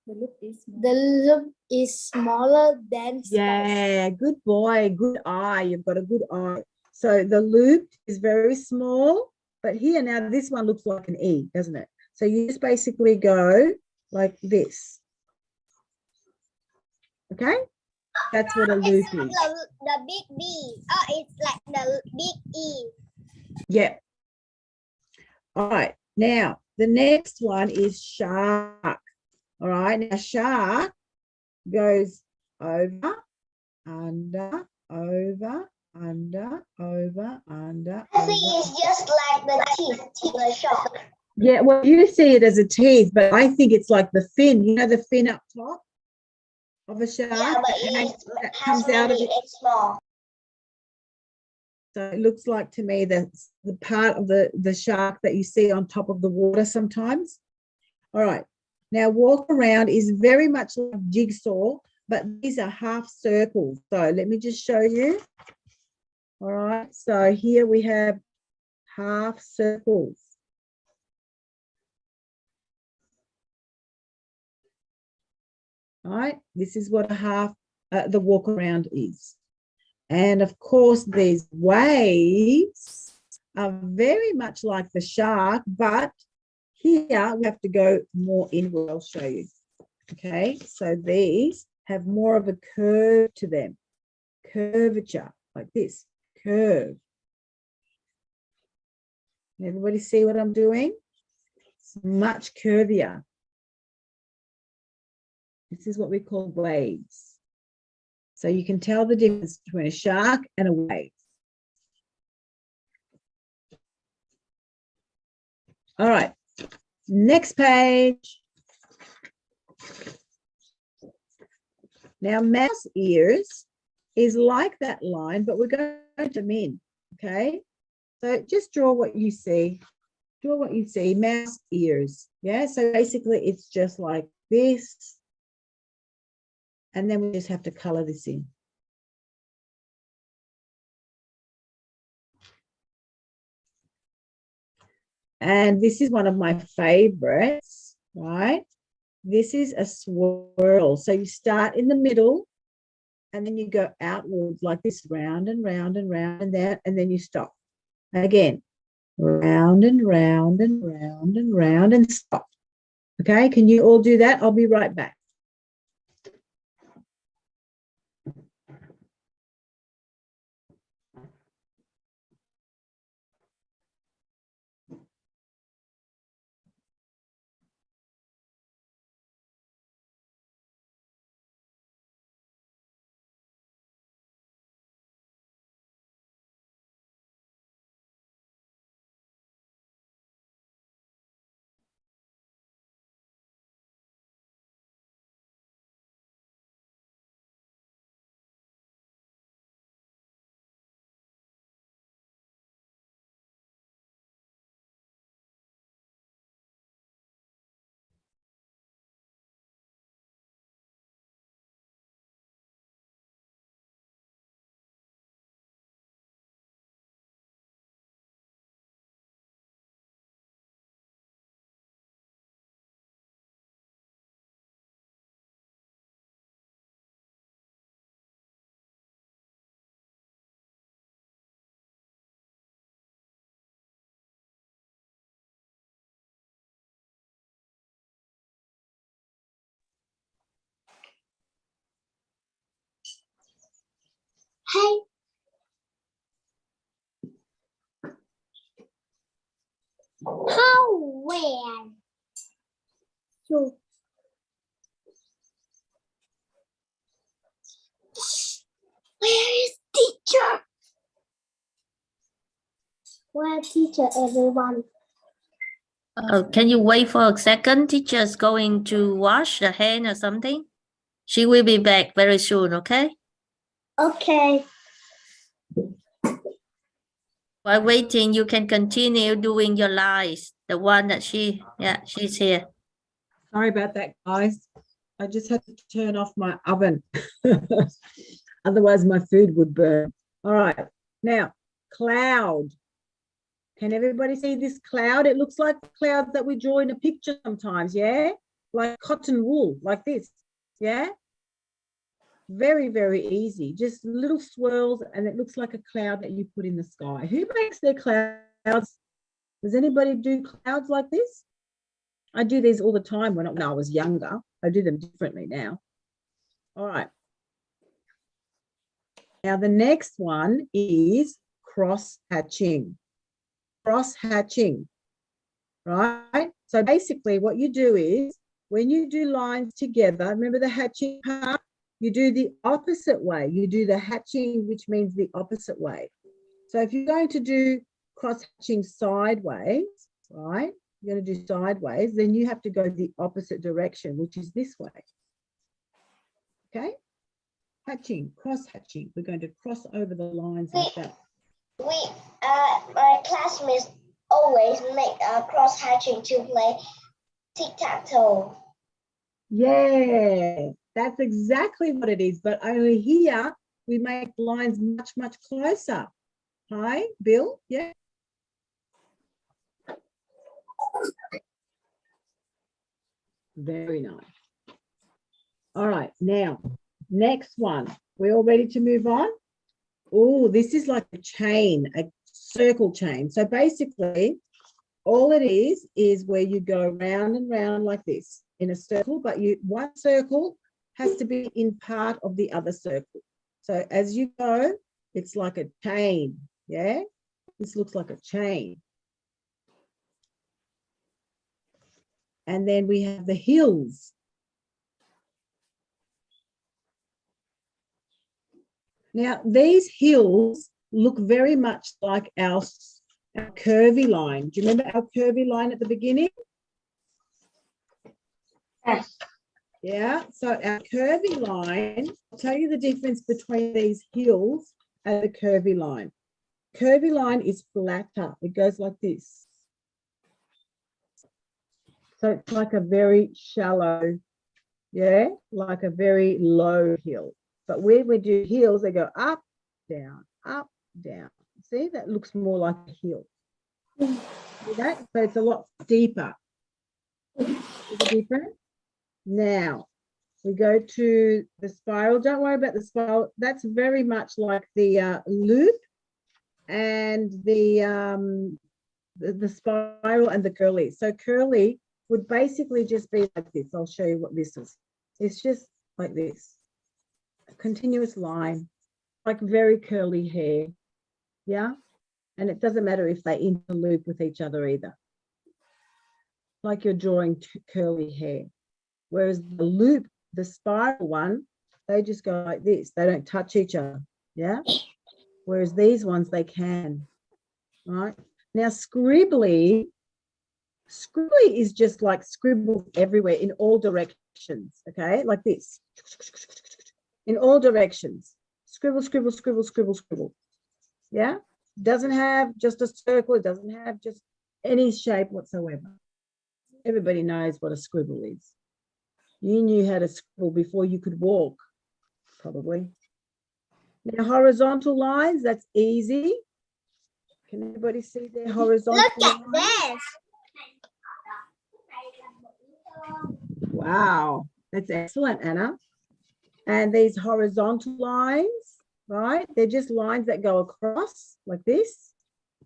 Speaker 3: The loop is small.
Speaker 5: The loop is smaller than spiral.
Speaker 2: Yeah, good boy, good eye. You've got a good eye. So the loop is very small, but here now this one looks like an E, doesn't it? So you just basically go like this. Okay? That's what a loop is.
Speaker 1: The big B. Oh, it's like the big E.
Speaker 2: Yeah. All right. Now, the next one is shark. All right. Now, shark goes over, under, over, under, over, under.
Speaker 5: I think it's just like the teeth of the shark.
Speaker 2: Yeah, well, you see it as a teeth, but I think it's like the fin. You know the fin up top of a shark?
Speaker 5: Yeah, but
Speaker 2: that comes out of it.
Speaker 5: It's small.
Speaker 2: So it looks like to me that the part of the shark that you see on top of the water sometimes. All right. Now, walk around is very much like jigsaw, but these are half circles. So let me just show you. All right. So here we have half circles. All right. This is what a half, the walk around is. And of course, these waves are very much like the shark, but here we have to go more inward. I'll show you. Okay, so these have more of a curve to them. Curvature, like this, curve. Everybody see what I'm doing? It's much curvier. This is what we call waves. So you can tell the difference between a shark and a wave. All right, next page. Now, mouse ears is like that line, but we're going to zoom in, okay? So just draw what you see. Draw what you see, mouse ears, yeah? So basically it's just like this. And then we just have to color this in. And this is one of my favorites, right? This is a swirl. So you start in the middle and then you go outwards like this, round and round and round and that, and then you stop. Again, round and round and round and round and stop. Okay, can you all do that? I'll be right back.
Speaker 5: Hey. How? Where? So. Where is teacher? Where teacher, everyone?
Speaker 4: Can you wait for a second? Teacher's going to wash the hand or something. She will be back very soon, okay?
Speaker 5: Okay.
Speaker 4: While waiting, you can continue doing your lines. The one that she's here.
Speaker 2: Sorry about that, guys. I just had to turn off my oven. Otherwise, my food would burn. All right. Now, cloud. Can everybody see this cloud? It looks like the cloud that we draw in a picture sometimes, yeah? Like cotton wool, like this, yeah? Very, very easy. Just little swirls, and it looks like a cloud that you put in the sky. Who makes their clouds? Does anybody do clouds like this? I do these all the time when I was younger. I do them differently now. All right. Now, the next one is cross-hatching. Cross-hatching, right? So basically what you do is when you do lines together, remember the hatching part? You do the opposite way. You do the hatching, which means the opposite way. So if you're going to do cross-hatching sideways, right? You're going to do sideways, then you have to go the opposite direction, which is this way. Okay? Hatching, cross-hatching. We're going to cross over the lines like that.
Speaker 5: My classmates always make a cross-hatching to play tic-tac-toe.
Speaker 2: Yeah, that's exactly what it is. But over here, we make lines much, much closer. Hi, Bill? Yeah. Very nice. All right, now, next one. We all ready to move on? Oh, this is like a chain, a circle chain. So basically, all it is where you go round and round like this in a circle, but one circle has to be in part of the other circle. So as you go, it's like a chain, yeah? This looks like a chain. And then we have the hills. Now, these hills look very much like our curvy line. Do you remember our curvy line at the beginning?
Speaker 5: Yes.
Speaker 2: Yeah, so our curvy line, I'll tell you the difference between these hills and the curvy line. Curvy line is flatter. It goes like this. So it's like a very shallow, yeah, like a very low hill. But when we do hills, they go up, down, up, down. See, that looks more like a hill. See that? So it's a lot deeper. See the difference? Now, we go to the spiral. Don't worry about the spiral. That's very much like the loop and the spiral and the curly. So curly would basically just be like this. I'll show you what this is. It's just like this. A continuous line, like very curly hair. Yeah? And it doesn't matter if they interloop with each other either. Like you're drawing curly hair. Whereas the loop, the spiral one, they just go like this. They don't touch each other. Yeah? Whereas these ones, they can. Right? Now, scribbly is just like scribble everywhere in all directions. Okay? Like this. In all directions. Scribble, scribble, scribble, scribble, scribble. Yeah? Doesn't have just a circle. It doesn't have just any shape whatsoever. Everybody knows what a scribble is. You knew how to scribble before you could walk, probably. Now, horizontal lines, that's easy. Can everybody see their horizontal lines?
Speaker 1: Look at this.
Speaker 2: Wow, that's excellent, Anna. And these horizontal lines, right? They're just lines that go across like this,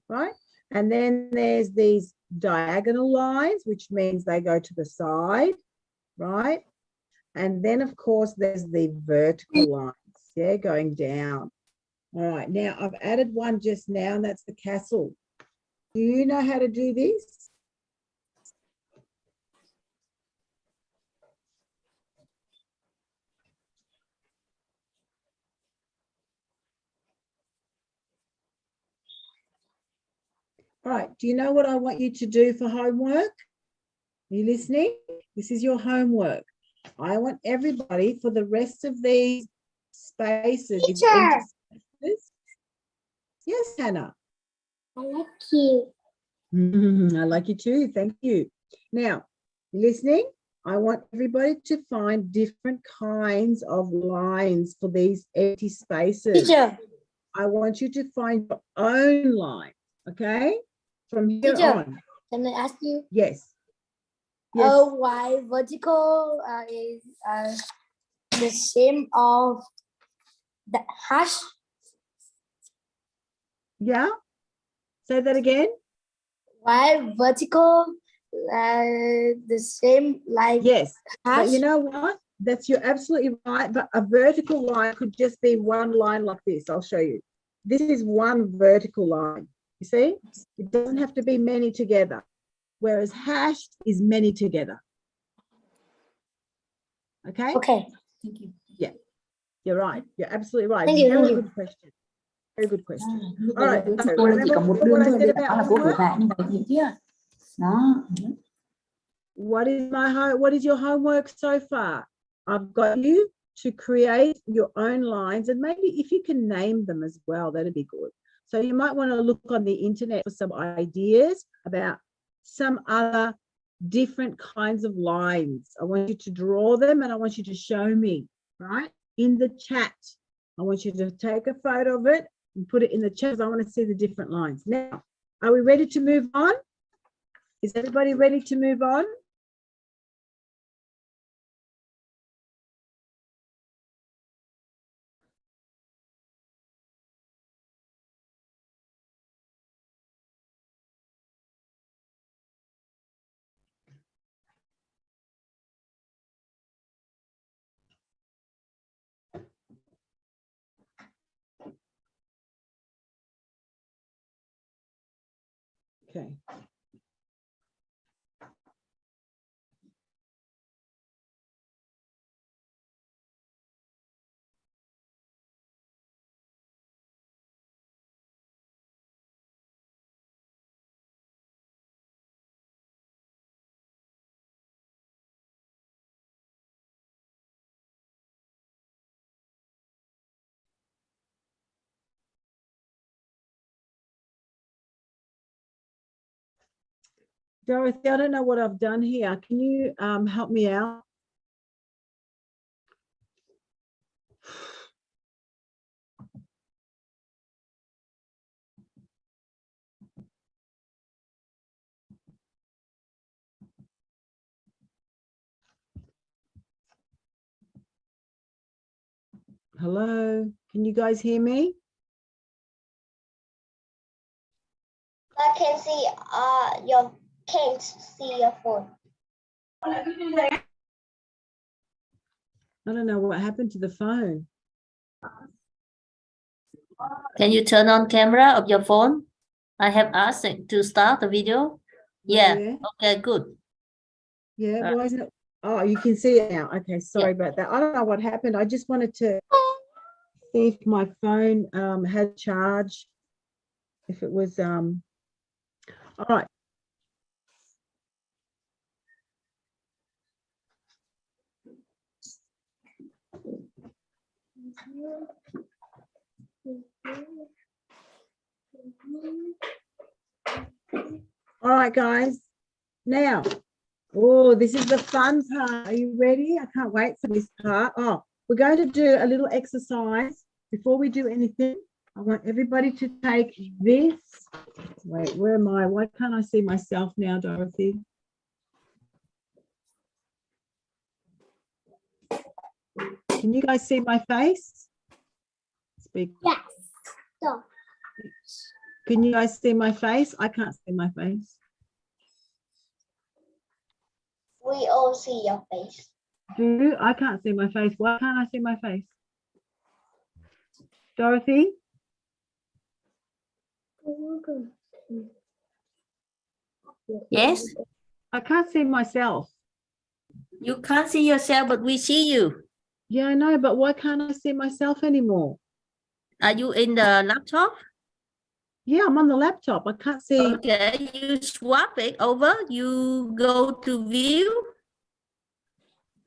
Speaker 2: right? And then there's these diagonal lines, which means they go to the side, right? And then, of course, there's the vertical lines, yeah, going down. All right, now I've added one just now, and that's the castle. Do you know how to do this? All right, do you know what I want you to do for homework? Are you listening? This is your homework. I want everybody for the rest of these spaces.
Speaker 1: Teacher.
Speaker 2: Yes, Hannah.
Speaker 1: I like you.
Speaker 2: I like you too. Thank you. Now, listening, I want everybody to find different kinds of lines for these empty spaces.
Speaker 1: Teacher.
Speaker 2: I want you to find your own line, okay? From here
Speaker 1: Teacher.
Speaker 2: on.
Speaker 1: Can I ask you?
Speaker 2: Yes. Yes.
Speaker 1: Why vertical is the same of the hash?
Speaker 2: Yeah. Say that again.
Speaker 1: Why vertical the same like
Speaker 2: Yes.
Speaker 1: hash?
Speaker 2: But you know what? You're absolutely right. But a vertical line could just be one line like this. I'll show you. This is one vertical line. You see? It doesn't have to be many together. Whereas hashed is many together. Okay?
Speaker 1: Okay.
Speaker 3: Thank you.
Speaker 2: Yeah. You're right. You're absolutely right.
Speaker 1: Thank you,
Speaker 2: Very
Speaker 1: thank you.
Speaker 2: good question. Very good question.
Speaker 3: Lúc
Speaker 2: All
Speaker 3: này
Speaker 2: right.
Speaker 3: là
Speaker 2: So
Speaker 3: cô chỉ cần một
Speaker 2: remember
Speaker 3: đường
Speaker 2: what I
Speaker 3: thôi,
Speaker 2: said
Speaker 3: bây giờ nó là
Speaker 2: about
Speaker 3: cô của
Speaker 2: homework?
Speaker 3: bạn như vậy hiểu chưa? Đó.
Speaker 2: What is your homework so far? I've got you to create your own lines, and maybe if you can name them as well, that'd be good. So you might want to look on the internet for some ideas about some other different kinds of lines. I want you to draw them and I want you to show me, right? In the chat. I want you to take a photo of it and put it in the chat. I want to see the different lines. Now, are we ready to move on? Is everybody ready to move on? Okay. Dorothy, I don't know what I've done here. Can you help me out? Hello, can you guys hear me?
Speaker 5: I can see can't see your phone.
Speaker 2: I don't know what happened to the phone.
Speaker 4: Can you turn on camera of your phone? I have asked it to start the video. Yeah.
Speaker 2: Yeah.
Speaker 4: Okay, good.
Speaker 2: Yeah, why isn't it? Oh, you can see it now. Okay, sorry about that. I don't know what happened. I just wanted to see if my phone had charge. If it was all right. All right, guys. Now, oh, this is the fun part. Are you ready? I can't wait for this part. Oh, we're going to do a little exercise. Before we do anything, I want everybody to take this. Wait, where am I? Why can't I see myself now, Dorothy? Can you guys see my face? Speak.
Speaker 1: Yes. So,
Speaker 2: Can you guys see my face? I can't see my face.
Speaker 5: We all see your face.
Speaker 2: Do you? I can't see my face. Why can't I see my face? Dorothy,
Speaker 4: Yes,
Speaker 2: I can't see myself.
Speaker 4: you can't see yourself, but we see you.
Speaker 2: Yeah, I know, but why can't I see myself anymore?
Speaker 4: Are you in the laptop?
Speaker 2: Yeah, I'm on the laptop. I can't see.
Speaker 4: Okay, you swap it over. You go to view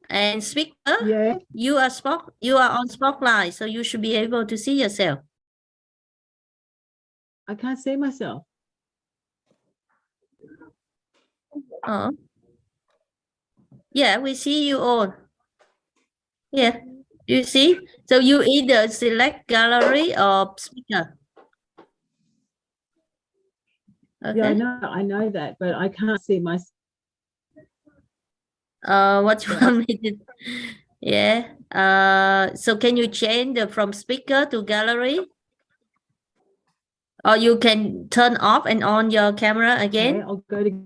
Speaker 4: and speaker.
Speaker 2: Yeah,
Speaker 4: You are on spotlight, so you should be able to see yourself.
Speaker 2: I can't see myself.
Speaker 4: Oh. Yeah, we see you all. Yeah, you see? So you either select gallery or speaker. Okay.
Speaker 2: Yeah, I know that, but I can't see myself.
Speaker 4: What you want me to? Yeah. So can you change from speaker to gallery? Or you can turn off and on your camera
Speaker 2: Okay,
Speaker 4: again.
Speaker 2: I'll go to.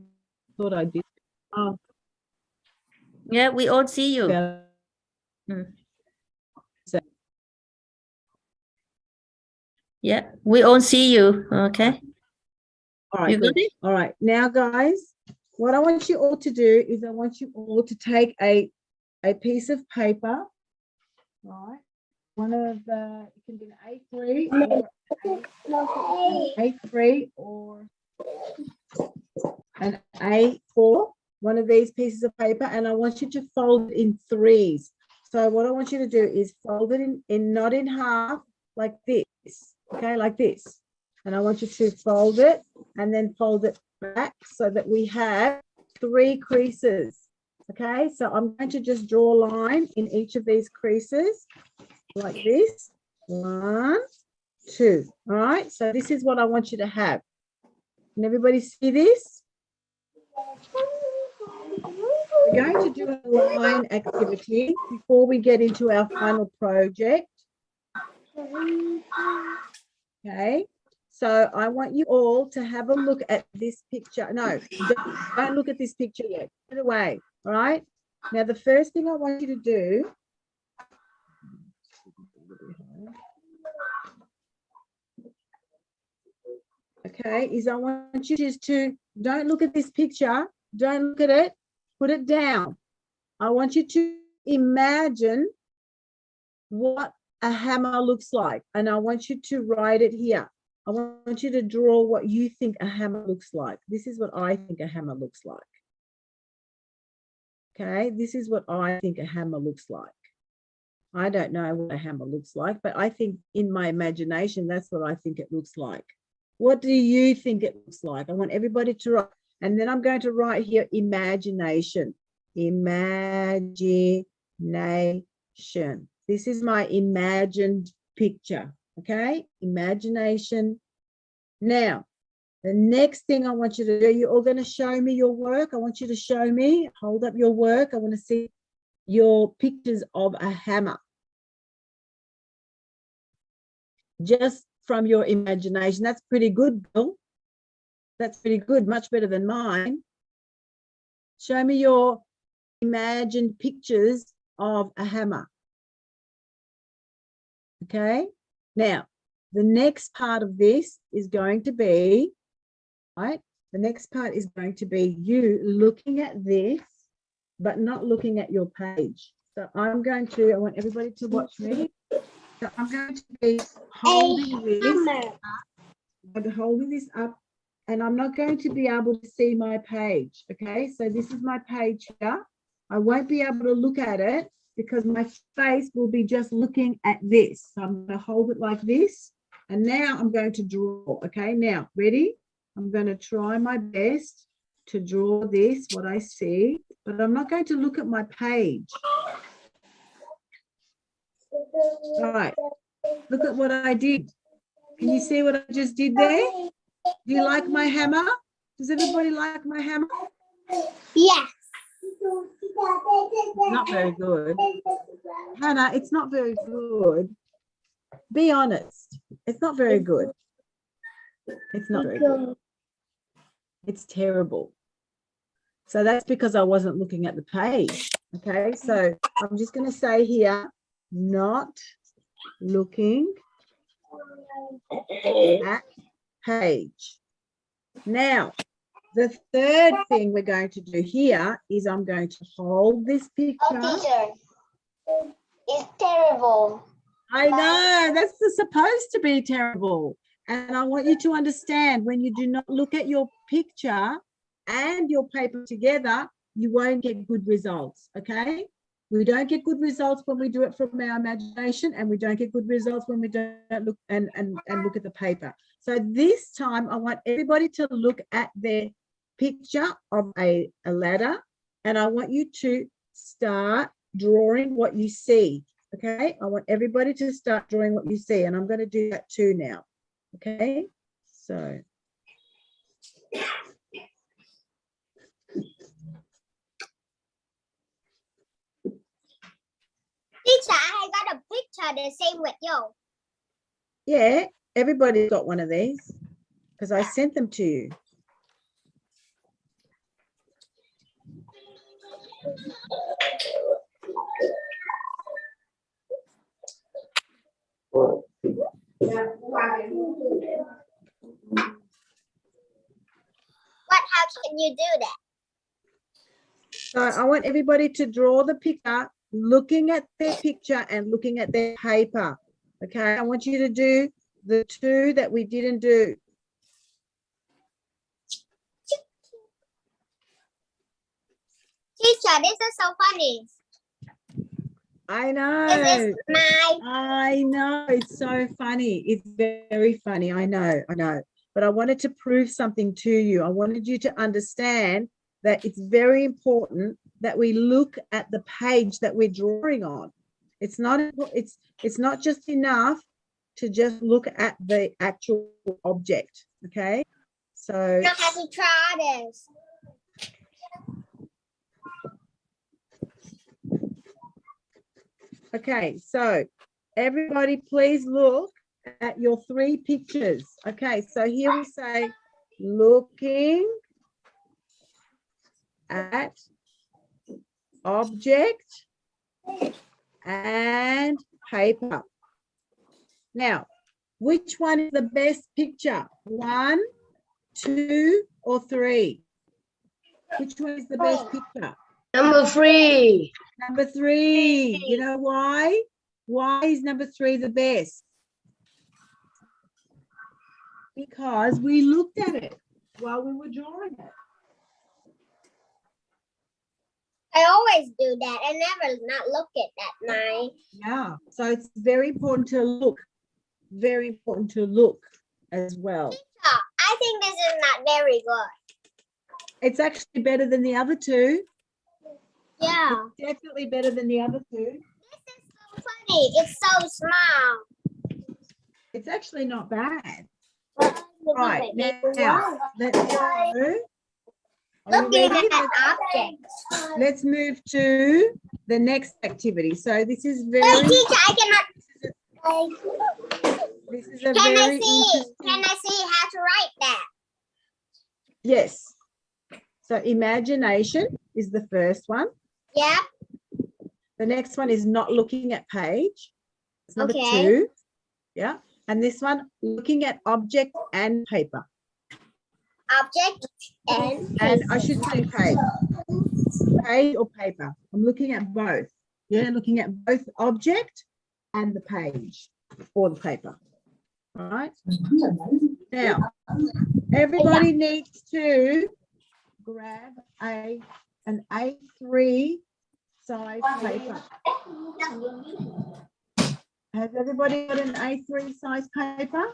Speaker 2: Thought I did. Oh,
Speaker 4: Yeah, we all see you.
Speaker 2: gal-
Speaker 4: Yeah, we all see you. Okay.
Speaker 2: all right,
Speaker 4: You got
Speaker 2: good.
Speaker 4: it?
Speaker 2: All right, now, guys, what I want you all to do is I want you all to take a piece of paper, right? One of the, it can be an A3 or an A4, one of these pieces of paper, and I want you to fold it in threes. So what I want you to do is fold it in not in half, like this, okay, like this. And I want you to fold it and then fold it back so that we have 3 creases. Okay, so I'm going to just draw a line in each of these creases like this. 1, 2. All right, so this is what I want you to have. Can everybody see this? We're going to do a line activity before we get into our final project. Okay, so I want you all to have a look at this picture. No, don't look at this picture yet. Put it away. All right. Now, the first thing I want you to do. Okay, is I want you just to don't look at this picture. Don't look at it. Put it down. I want you to imagine what a hammer looks like, and I want you to write it here. I want you to draw what you think a hammer looks like. This is what I think a hammer looks like. Okay, this is what I think a hammer looks like. I don't know what a hammer looks like, but I think in my imagination, that's what I think it looks like. What do you think it looks like? I want everybody to write, and then I'm going to write here imagination. Imagination. This is my imagined picture, okay? Imagination. Now, the next thing I want you to do, you're all going to show me your work. I want you to show me, hold up your work. I want to see your pictures of a hammer. Just from your imagination. That's pretty good, Bill. That's pretty good, much better than mine. Show me your imagined pictures of a hammer. Okay, now the next part of this is going to be, right? The next part is going to be you looking at this, but not looking at your page. So I want everybody to watch me. So I'm going to be holding this up, and I'm not going to be able to see my page. Okay, so this is my page here. I won't be able to look at it because my face will be just looking at this. So I'm going to hold it like this, and now I'm going to draw. Okay, now ready? I'm going to try my best to draw this, what I see, but I'm not going to look at my page. All right, look at what I did. Can you see what I just did there? Do you like my hammer? Does everybody like my hammer?
Speaker 1: Yes.
Speaker 2: Not very good. Hannah, it's not very good. Be honest. It's not very good. It's not very good. It's terrible. So that's because I wasn't looking at the page. Okay, so I'm just going to say here, not looking at page. Now, the third thing we're going to do here is I'm going to hold this picture.
Speaker 5: Oh, teacher, it's terrible.
Speaker 2: I know, that's supposed to be terrible. And I want you to understand, when you do not look at your picture and your paper together, you won't get good results, okay? We don't get good results when we do it from our imagination, and we don't get good results when we don't look and look at the paper. So this time I want everybody to look at their picture of a ladder, and I want you to start drawing what you see, okay? I want everybody to start drawing what you see, and I'm going to do that too now, okay? So
Speaker 1: Teacher, I got a picture the same with you.
Speaker 2: yeah, everybody's got one of these because I sent them to you.
Speaker 1: How can you do that?
Speaker 2: So I want everybody to draw the picture, looking at their picture and looking at their paper. Okay, I want you to do the two that we didn't do.
Speaker 1: Teacher, this is so funny.
Speaker 2: I know.
Speaker 1: This is my.
Speaker 2: I know. It's so funny. It's very funny. I know. But I wanted to prove something to you. I wanted you to understand that it's very important that we look at the page that we're drawing on. It's not just enough to just look at the actual object. Okay. So
Speaker 1: I have to try this.
Speaker 2: okay, so everybody please look at your three pictures. Okay, so here we say looking at object and paper. Now, which one is the best picture? 1, 2, or 3? Which one is the best picture?
Speaker 5: Number 3.
Speaker 2: Number 3. You know why? Why is number 3 the best? Because we looked at it while we were drawing it.
Speaker 1: I always do that. I never not look at that night.
Speaker 2: Yeah, so it's very important to look. Very important to look as well.
Speaker 1: I think this is not very good.
Speaker 2: It's actually better than the other two.
Speaker 1: Yeah.
Speaker 2: It's definitely better than the other two.
Speaker 1: This is so funny. It's so small.
Speaker 2: It's actually not bad.
Speaker 1: Look
Speaker 2: Right, now let's go.
Speaker 1: Looking at objects.
Speaker 2: Let's move to the next activity. So this is very.
Speaker 1: Wait, teacher, I cannot.
Speaker 2: This is a
Speaker 1: Can I
Speaker 2: very
Speaker 1: see?
Speaker 2: interesting.
Speaker 1: Can I see how to write that?
Speaker 2: Yes. So imagination is the first one.
Speaker 1: Yep.
Speaker 2: The next one is not looking at page. It's number
Speaker 1: Okay.
Speaker 2: 2. Yeah. And this one, looking at object and paper.
Speaker 1: Object and.
Speaker 2: And I should say page. Page or paper. I'm looking at both. Yeah, looking at both object and the page or the paper. All right. Now, everybody needs to grab an A3 size paper. Has everybody got an A3 size paper?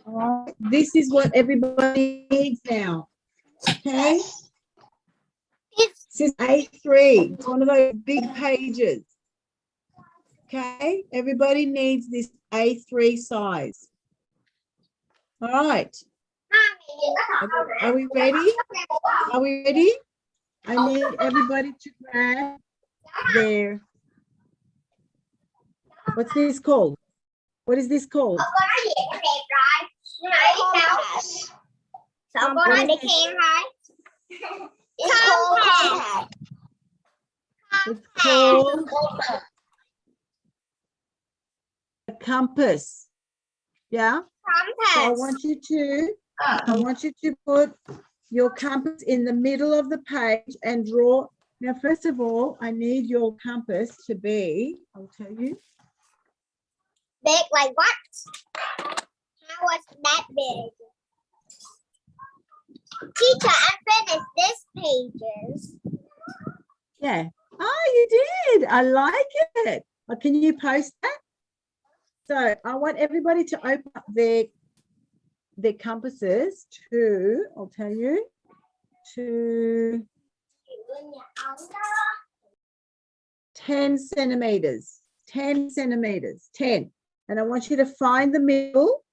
Speaker 2: All right. This is what everybody needs now. Okay. This is A3. It's one of those big pages. Okay. Everybody needs this A3 size. All right. Are we ready? Are we ready? I need everybody to grab their. What's this called? What is this called?
Speaker 1: So go on the camera.
Speaker 5: It's called compact.
Speaker 2: It's called a compass. Yeah. So I want you to put your compass in the middle of the page and draw. Now, first of all, I need your compass to be, I'll tell you.
Speaker 1: Big like what? How was that big? Teacher, I finished this pages.
Speaker 2: Yeah. Oh, you did. I like it. Can you post that? So I want everybody to open up their compasses to, I'll tell you, to 10 centimeters, 10 centimeters, 10. And I want you to find the middle.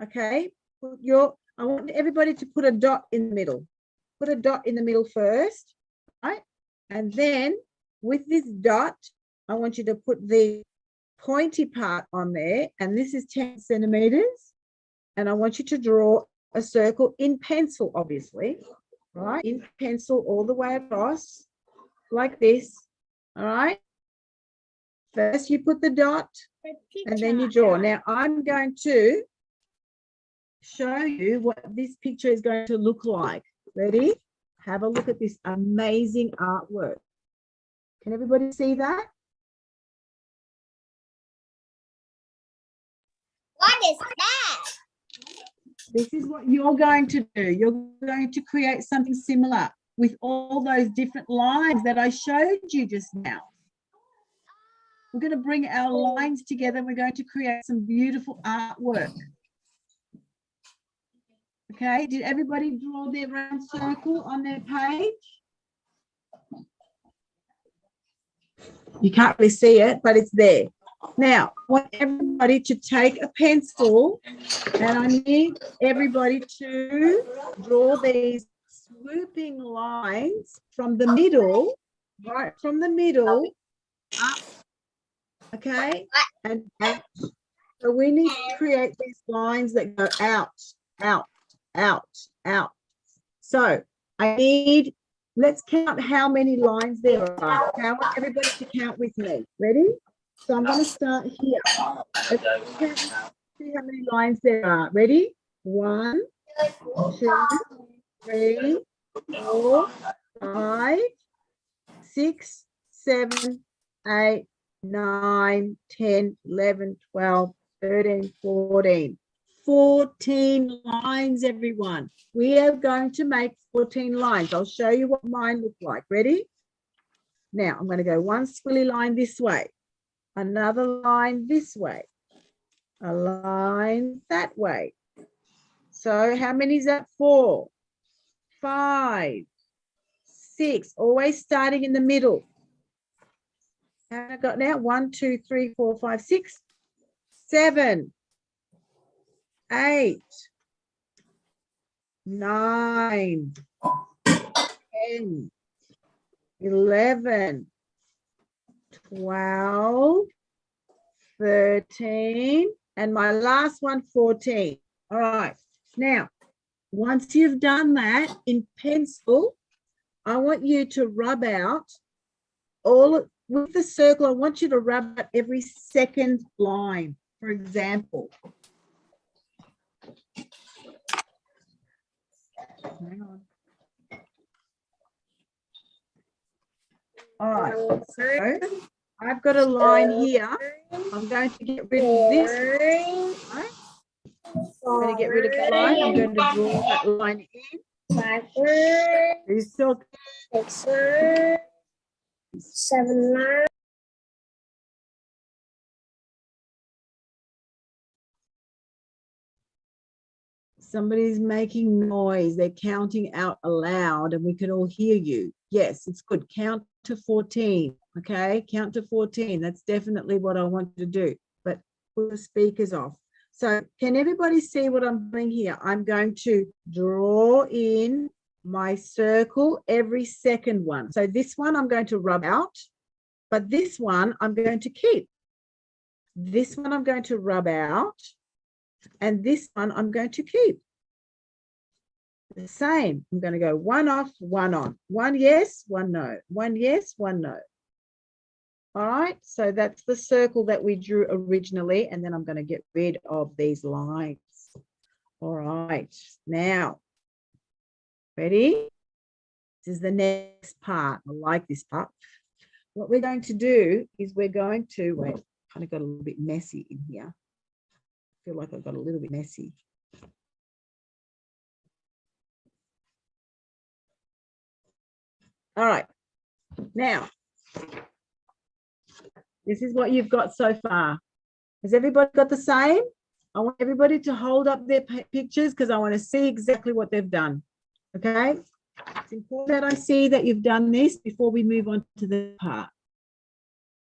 Speaker 2: Okay. I want everybody to put a dot in the middle. Put a dot in the middle first, right? And then with this dot, I want you to put the pointy part on there. And this is 10 centimeters. And I want you to draw a circle in pencil, obviously, right? In pencil all the way across, like this, all right? First, you put the dot, and then you draw. Now, I'm going to show you what this picture is going to look like. Ready? Have a look at this amazing artwork. Can everybody see that?
Speaker 1: What is that?
Speaker 2: This is what you're going to do. You're going to create something similar with all those different lines that I showed you just now. We're going to bring our lines together. We're going to create some beautiful artwork. Okay, did everybody draw their round circle on their page? You can't really see it, but it's there. Now, I want everybody to take a pencil, and I need everybody to draw these swooping lines from the middle, right from the middle up, okay, and out. So we need to create these lines that go out, out, out, out. So I need, let's count how many lines there are. I want everybody to count with me. Ready? So I'm going to start here. Let's see how many lines there are. Ready? 1, 2, 3, 4, 5, 6, 7, 8, 9, 10, 11, 12, 13, 14. 14 lines, everyone. We are going to make 14 lines. I'll show you what mine look like. Ready? Now, I'm going to go one squiggly line this way, another line this way, a line that way. So how many is that? 4, 5, 6, always starting in the middle. How many I got now? 1, 2, 3, 4, 5, 6, 7, 8, 9, 10, 11, 12, 13, and my last one, 14. All right. Now, once you've done that in pencil, I want you to rub out all with the circle. I want you to rub out every second line, for example. Hang on. All right, so I've got a line here. I'm going to get rid of this. Right? I'm going to get rid of the line. I'm going to draw that line in.
Speaker 1: 6, 7, 9.
Speaker 2: Somebody's making noise. They're counting out aloud and we can all hear you. Yes, it's good. Count to 14. Okay, count to 14. That's definitely what I want you to do. But put the speakers off. So can everybody see what I'm doing here? I'm going to draw in my circle every second one. So this one I'm going to rub out, but this one I'm going to keep. This one I'm going to rub out, and this one I'm going to keep. The same. I'm going to go one off, one on. One yes, one no. One yes, one no. All right, so that's the circle that we drew originally, and then I'm going to get rid of these lines. All right, now, ready? This is the next part. I like this part. What we're going to do is we're going to, wait, kind of got a little bit messy in here. I feel like I've got a little bit messy. All right, now, this is what you've got so far. Has everybody got the same? I want everybody to hold up their pictures because I want to see exactly what they've done. Okay? It's important that I see that you've done this before we move on to the part.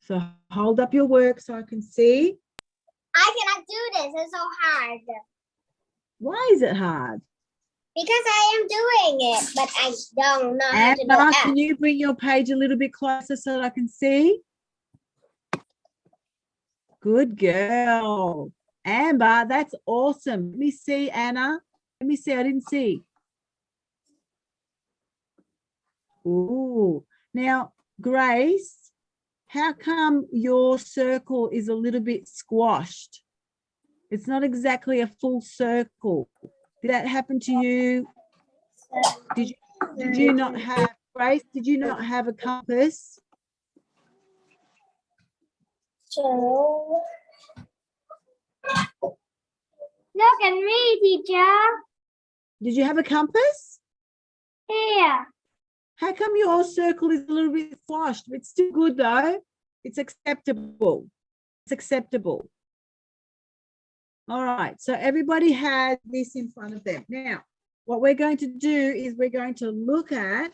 Speaker 2: So hold up your work so I can see.
Speaker 1: I cannot do this. It's so hard.
Speaker 2: Why is it hard?
Speaker 1: Because I am doing it, but I don't know how to do
Speaker 2: Amber,
Speaker 1: that.
Speaker 2: can you bring your page a little bit closer so that I can see? Good girl. Amber, that's awesome. Let me see, Anna. Let me see. I didn't see. Ooh. Now, Grace, how come your circle is a little bit squashed? It's not exactly a full circle. Did that happen to you? Did you not have, Grace, did you not have a compass?
Speaker 1: So, look at me, teacher.
Speaker 2: Did you have a compass?
Speaker 1: Here.
Speaker 2: How come your circle is a little bit flushed? It's still good though. It's acceptable. It's acceptable. All right, so everybody has this in front of them. Now, what we're going to do is we're going to look at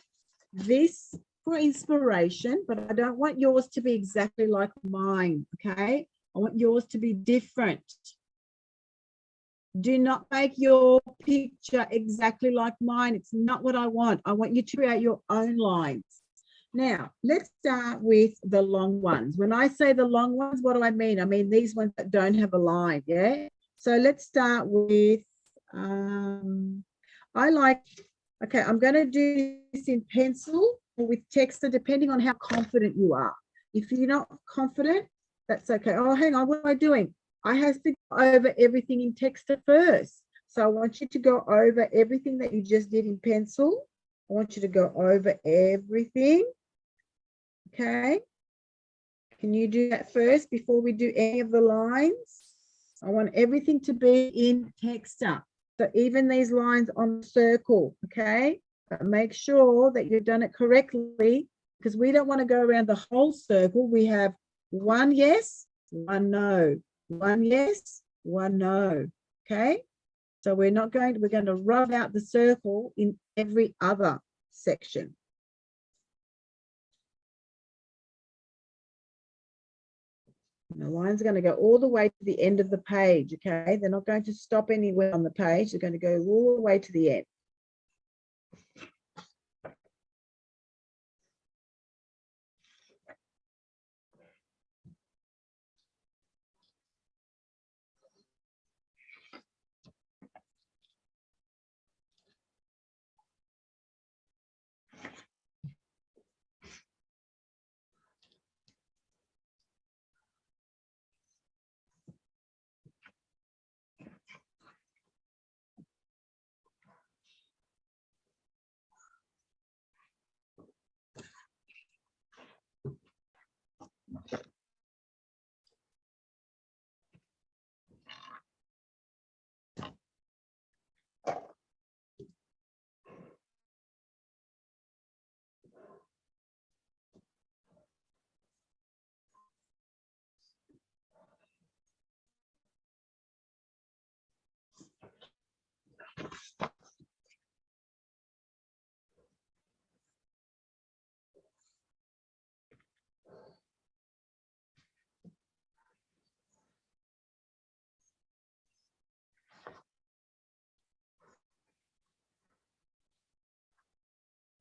Speaker 2: this for inspiration, but I don't want yours to be exactly like mine, okay? I want yours to be different. Do not make your picture exactly like mine. It's not what I want. I want you to create your own lines. Now, let's start with the long ones. When I say the long ones, what do I mean? I mean these ones that don't have a line, yeah? So let's start with, okay, I'm going to do this in pencil or with texter, depending on how confident you are. If you're not confident, that's okay. Oh, hang on, what am I doing? I have to go over everything in texter first. So I want you to go over everything that you just did in pencil. I want you to go over everything. Okay. Can you do that first before we do any of the lines? I want everything to be in texter. So even these lines on the circle, okay? But make sure that you've done it correctly because we don't want to go around the whole circle. We have one yes, one no. One yes, one no. Okay? So we're going to rub out the circle in every other section. And the line's going to go all the way to the end of the page, okay? They're not going to stop anywhere on the page. They're going to go all the way to the end.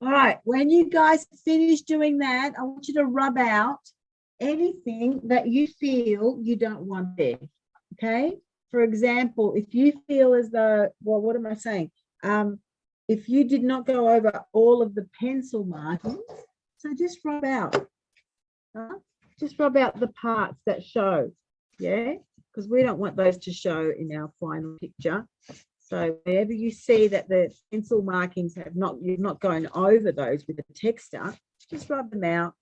Speaker 2: All right, when you guys finish doing that, I want you to rub out anything that you feel you don't want there, okay? For example, if you feel as though, well, what am I saying? If you did not go over all of the pencil markings, so just rub out. just rub out the parts that show, yeah, because we don't want those to show in our final picture. So wherever you see that the pencil markings you've not gone over those with the texture, just rub them out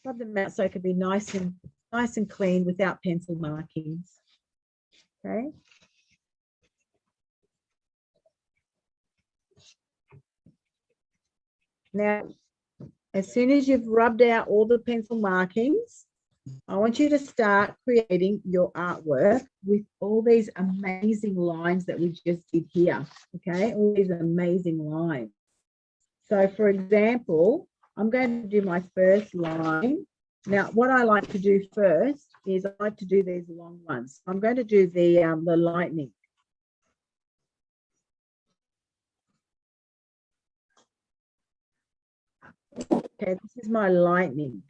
Speaker 2: so it can be nice and clean without pencil markings. Okay. Now, as soon as you've rubbed out all the pencil markings, I want you to start creating your artwork with all these amazing lines that we just did here, okay? All these amazing lines. So, for example, I'm going to do my first line. Now, what I like to do first is I like to do these long ones. I'm going to do the lightning. Okay, this is my lightning.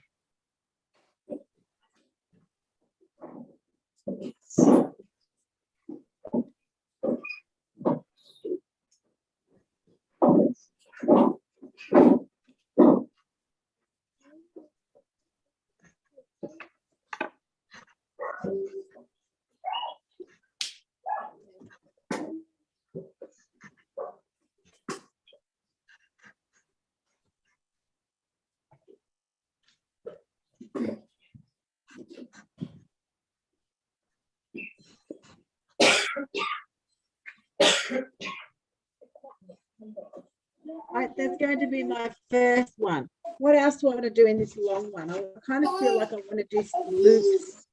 Speaker 2: Right, that's going to be my first one. What else do I want to do in this long one? I kind of feel like I want to do some loops.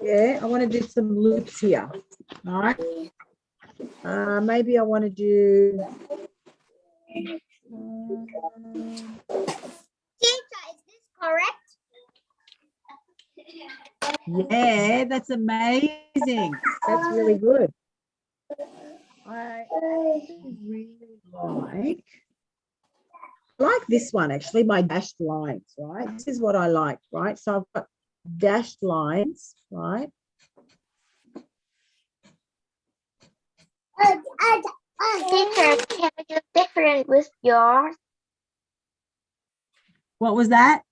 Speaker 2: Yeah, I want to do some loops here. All right. Maybe I want to do.
Speaker 1: Teacher, is this correct?
Speaker 2: Yeah, that's amazing. That's really good. I really like this one, actually, my dashed lines, right? This is what I like, right? So I've got dashed lines, right?
Speaker 5: Teacher, can I do different with yours?
Speaker 2: What was that?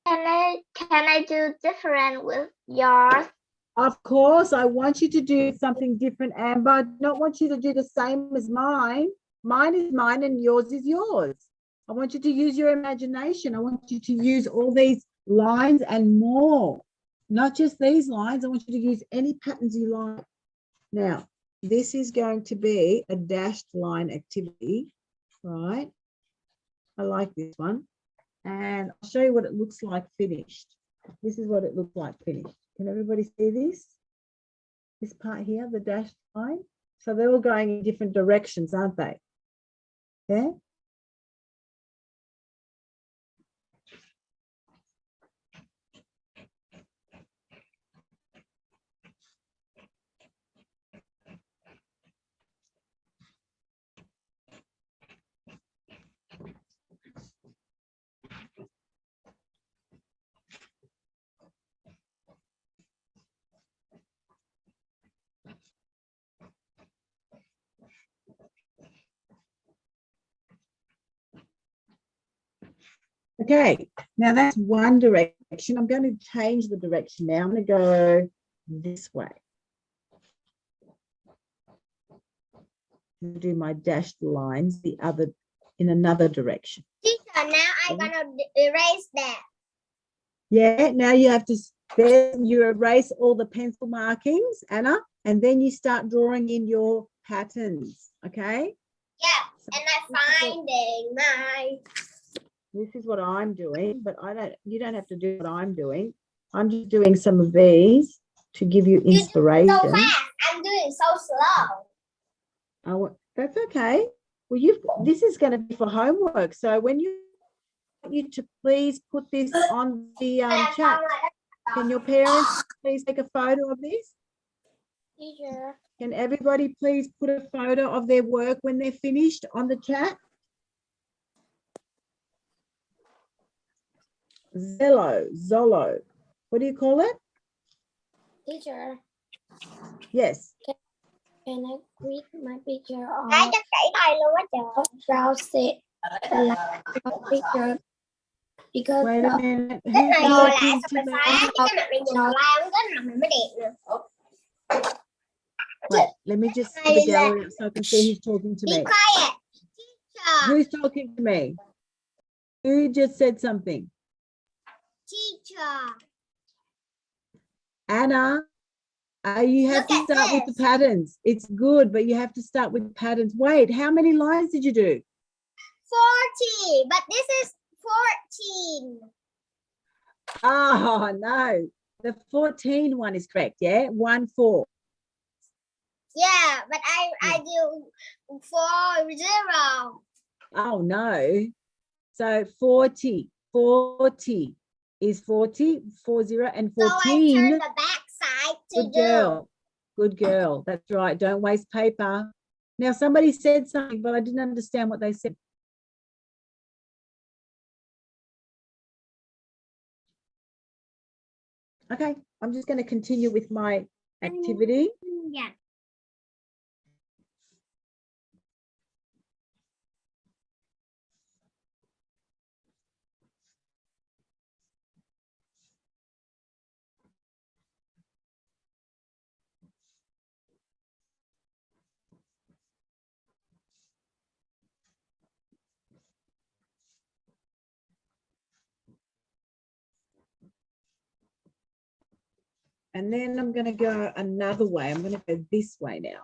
Speaker 5: Can I do different with yours?
Speaker 2: Of course, I want you to do something different, Amber. I don't want you to do the same as mine. Mine is mine and yours is yours. I want you to use your imagination. I want you to use all these lines and more. Not just these lines. I want you to use any patterns you like. Now, this is going to be a dashed line activity, right? I like this one. And I'll show you what it looks like finished. This is what it looks like finished. Can everybody see this? This part here, the dashed line. So they're all going in different directions, aren't they? Yeah. Okay, now that's one direction. I'm going to change the direction now. I'm going to go this way. I'm going to do my dashed lines in another direction.
Speaker 1: Teacher, now I'm gonna erase that.
Speaker 2: Yeah, now you have to, then you erase all the pencil markings, Anna, and then you start drawing in your patterns, okay?
Speaker 1: Yeah, and I'm finding my.
Speaker 2: This is what I'm doing, but you don't have to do what I'm doing. I'm just doing some of these to give you inspiration.
Speaker 1: So fast. I'm doing so slow.
Speaker 2: Oh, that's okay. Well, this is going to be for homework. So when you to please put this on the chat. Can your parents please take a photo of this?
Speaker 1: Teacher.
Speaker 2: Can everybody please put a photo of their work when they're finished on the chat? Zolo. What do you call it?
Speaker 1: Teacher,
Speaker 2: Yes.
Speaker 1: can I read my picture of browse it? Teacher.
Speaker 5: Because
Speaker 2: Wait a minute.
Speaker 1: Cái
Speaker 2: Who's
Speaker 1: này rồi lại
Speaker 2: talking
Speaker 1: xong
Speaker 2: to
Speaker 1: rồi
Speaker 2: me?
Speaker 1: phá cái mặt này nhìn màu lam cái mặt này mới đẹp nữa.
Speaker 2: Wait, let me just see the gallery so I can see who's talking to
Speaker 1: Be
Speaker 2: me.
Speaker 1: quiet. Teacher.
Speaker 2: Who's talking to me? Who just said something?
Speaker 1: Teacher.
Speaker 2: Anna, you have
Speaker 1: Look
Speaker 2: to
Speaker 1: at
Speaker 2: start with the
Speaker 1: this.
Speaker 2: patterns. It's good, but you have to start with patterns. Wait, how many lines did you do?
Speaker 1: 40, but this is 14.
Speaker 2: Oh, no. The 14 one is correct, yeah? 1, 4.
Speaker 1: Yeah, but I do 4, 0.
Speaker 2: Oh, no. So 40 is 40, 40, and
Speaker 1: So I
Speaker 2: 14.
Speaker 1: turn the back side to
Speaker 2: Good
Speaker 1: do.
Speaker 2: girl. Good girl. That's right. Don't waste paper. Now, somebody said something, but I didn't understand what they said. Okay, I'm just going to continue with my activity.
Speaker 1: Yeah.
Speaker 2: And then I'm going to go another way. I'm going to go this way now.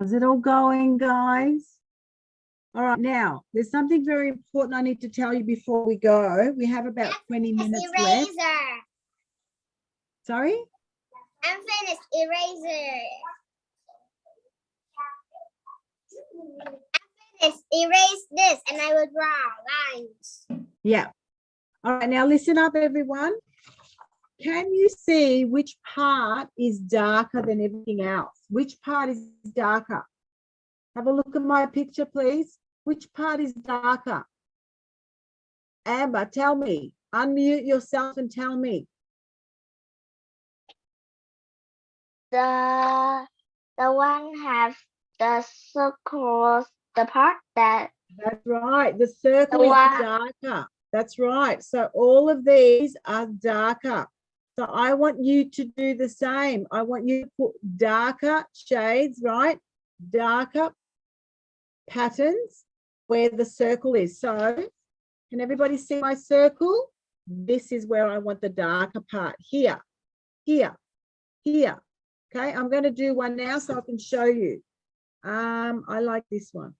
Speaker 2: Is it all going, guys? All right, now, there's something very important I need to tell you before we go. We have about 20 minutes left.
Speaker 1: Eraser.
Speaker 2: Sorry?
Speaker 1: I'm finished. Eraser. I'm finished. Erase this and I will draw lines.
Speaker 2: Yeah. All right, now listen up, everyone. Can you see which part is darker than everything else? Which part is darker? Have a look at my picture, please. Which part is darker? Amber, tell me. Unmute yourself and tell me.
Speaker 5: the one have the circles, the part that
Speaker 2: That's right. The circle is
Speaker 5: one-
Speaker 2: darker. That's right. So all of these are darker. So I want you to do the same. I want you to put darker shades, right? Darker patterns where the circle is. So can everybody see my circle? This is where I want the darker part. Here, here, here. Okay, I'm going to do one now so I can show you. I like this one.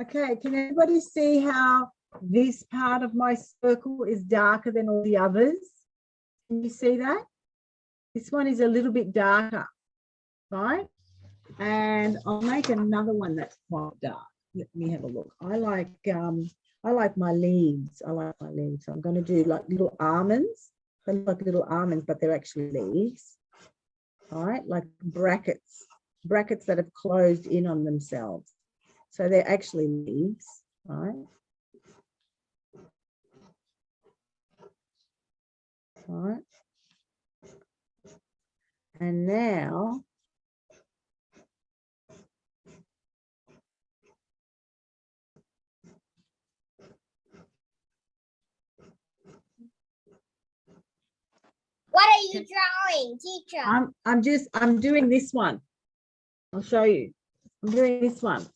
Speaker 2: Okay, can everybody see how this part of my circle is darker than all the others? Can you see that? This one is a little bit darker, right? And I'll make another one that's quite dark. Let me have a look. I like my leaves. I like my leaves. So I'm going to do like little almonds. They look like little almonds, but they're actually leaves. all right, like brackets that have closed in on themselves. So they're actually leaves, right? All right. And now
Speaker 1: What are you drawing, teacher?
Speaker 2: I'm doing this one. I'll show you. I'm doing this one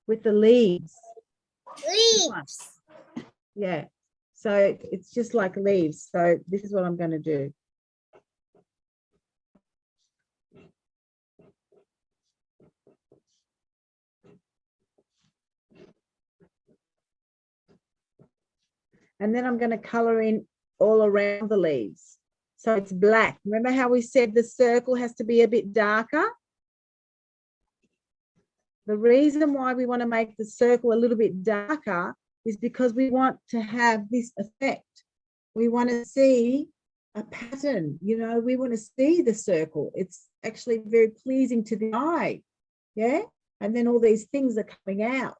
Speaker 2: with the leaves.
Speaker 1: Leaves.
Speaker 2: Yeah. So it's just like leaves. So this is what I'm going to do. And then I'm going to color in all around the leaves. So it's black. Remember how we said the circle has to be a bit darker? The reason why we want to make the circle a little bit darker is because we want to have this effect. We want to see a pattern, you know, we want to see the circle. It's actually very pleasing to the eye. Yeah. And then all these things are coming out.